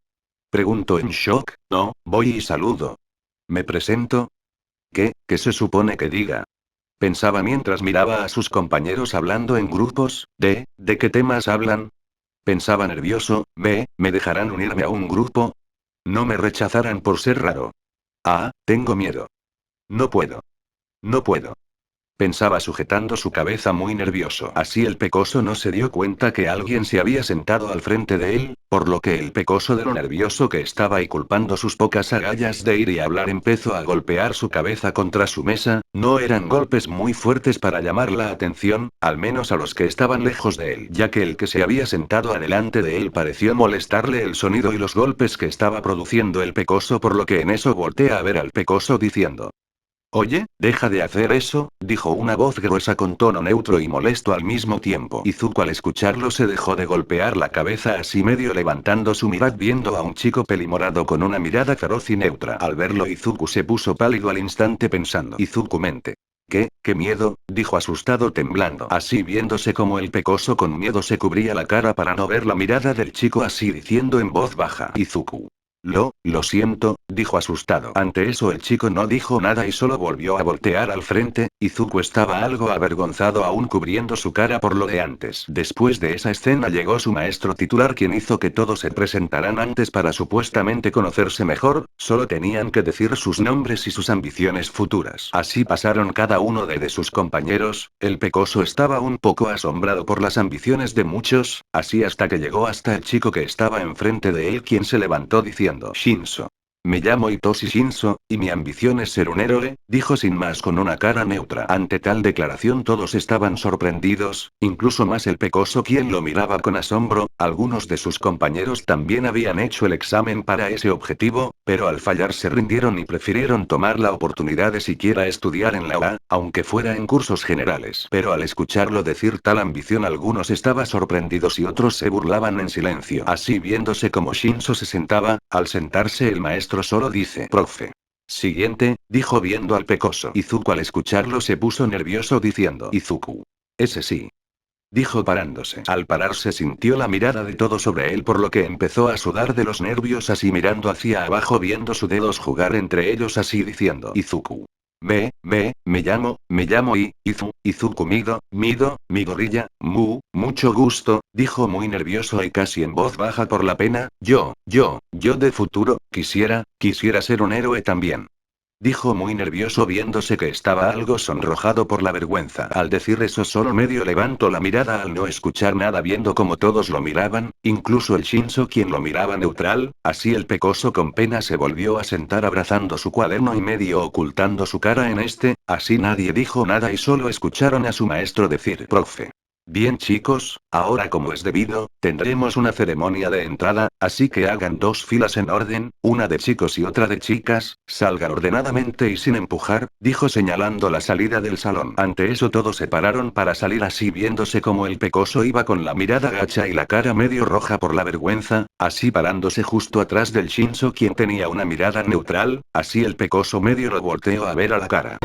Pregunto en shock, no, voy y saludo. ¿Me presento? ¿Qué se supone que diga? Pensaba mientras miraba a sus compañeros hablando en grupos, ¿de qué temas hablan? Pensaba nervioso, ¿me dejarán unirme a un grupo? ¿No me rechazarán por ser raro? Ah, tengo miedo. No puedo. No puedo. Pensaba sujetando su cabeza muy nervioso. Así el pecoso no se dio cuenta que alguien se había sentado al frente de él, por lo que el pecoso de lo nervioso que estaba y culpando sus pocas agallas de ir y hablar empezó a golpear su cabeza contra su mesa, no eran golpes muy fuertes para llamar la atención, al menos a los que estaban lejos de él, ya que el que se había sentado adelante de él pareció molestarle el sonido y los golpes que estaba produciendo el pecoso por lo que en eso voltea a ver al pecoso diciendo: Oye, deja de hacer eso, dijo una voz gruesa con tono neutro y molesto al mismo tiempo. Izuku al escucharlo se dejó de golpear la cabeza así medio levantando su mirada viendo a un chico pelimorado con una mirada feroz y neutra. Al verlo Izuku se puso pálido al instante pensando. Izuku mente. ¿Qué miedo? Dijo asustado temblando. Así viéndose como el pecoso con miedo se cubría la cara para no ver la mirada del chico así diciendo en voz baja. Izuku. Lo siento, dijo asustado. Ante eso el chico no dijo nada y solo volvió a voltear al frente. Izuku estaba algo avergonzado aún cubriendo su cara por lo de antes. Después de esa escena llegó su maestro titular quien hizo que todos se presentaran antes para supuestamente conocerse mejor, solo tenían que decir sus nombres y sus ambiciones futuras. Así pasaron cada uno de sus compañeros, el pecoso estaba un poco asombrado por las ambiciones de muchos, así hasta que llegó hasta el chico que estaba enfrente de él quien se levantó diciendo. Shinso. Me llamo Itoshi Shinso, y mi ambición es ser un héroe, dijo sin más con una cara neutra. Ante tal declaración todos estaban sorprendidos, incluso más el pecoso quien lo miraba con asombro, algunos de sus compañeros también habían hecho el examen para ese objetivo, pero al fallar se rindieron y prefirieron tomar la oportunidad de siquiera estudiar en la UA, aunque fuera en cursos generales. Pero al escucharlo decir tal ambición algunos estaban sorprendidos y otros se burlaban en silencio. Así viéndose como Shinso se sentaba, al sentarse el maestro solo dice, profe. Siguiente, dijo viendo al pecoso. Izuku al escucharlo se puso nervioso diciendo, Izuku. Ese sí. Dijo parándose. Al pararse sintió la mirada de todo sobre él por lo que empezó a sudar de los nervios así mirando hacia abajo viendo sus dedos jugar entre ellos así diciendo, Izuku. Me llamo Izuku mi gorrilla, mucho gusto, dijo muy nervioso y casi en voz baja por la pena, yo de futuro, quisiera ser un héroe también. Dijo muy nervioso viéndose que estaba algo sonrojado por la vergüenza. Al decir eso solo medio levantó la mirada al no escuchar nada viendo como todos lo miraban, incluso el Shinso quien lo miraba neutral, así el pecoso con pena se volvió a sentar abrazando su cuaderno y medio ocultando su cara en este, así nadie dijo nada y solo escucharon a su maestro decir, profe. Bien chicos, ahora como es debido, tendremos una ceremonia de entrada, así que hagan 2 filas en orden, una de chicos y otra de chicas, salgan ordenadamente y sin empujar, dijo señalando la salida del salón. Ante eso todos se pararon para salir así viéndose como el pecoso iba con la mirada gacha y la cara medio roja por la vergüenza, así parándose justo atrás del Shinso quien tenía una mirada neutral, así el pecoso medio lo volteó a ver a la cara.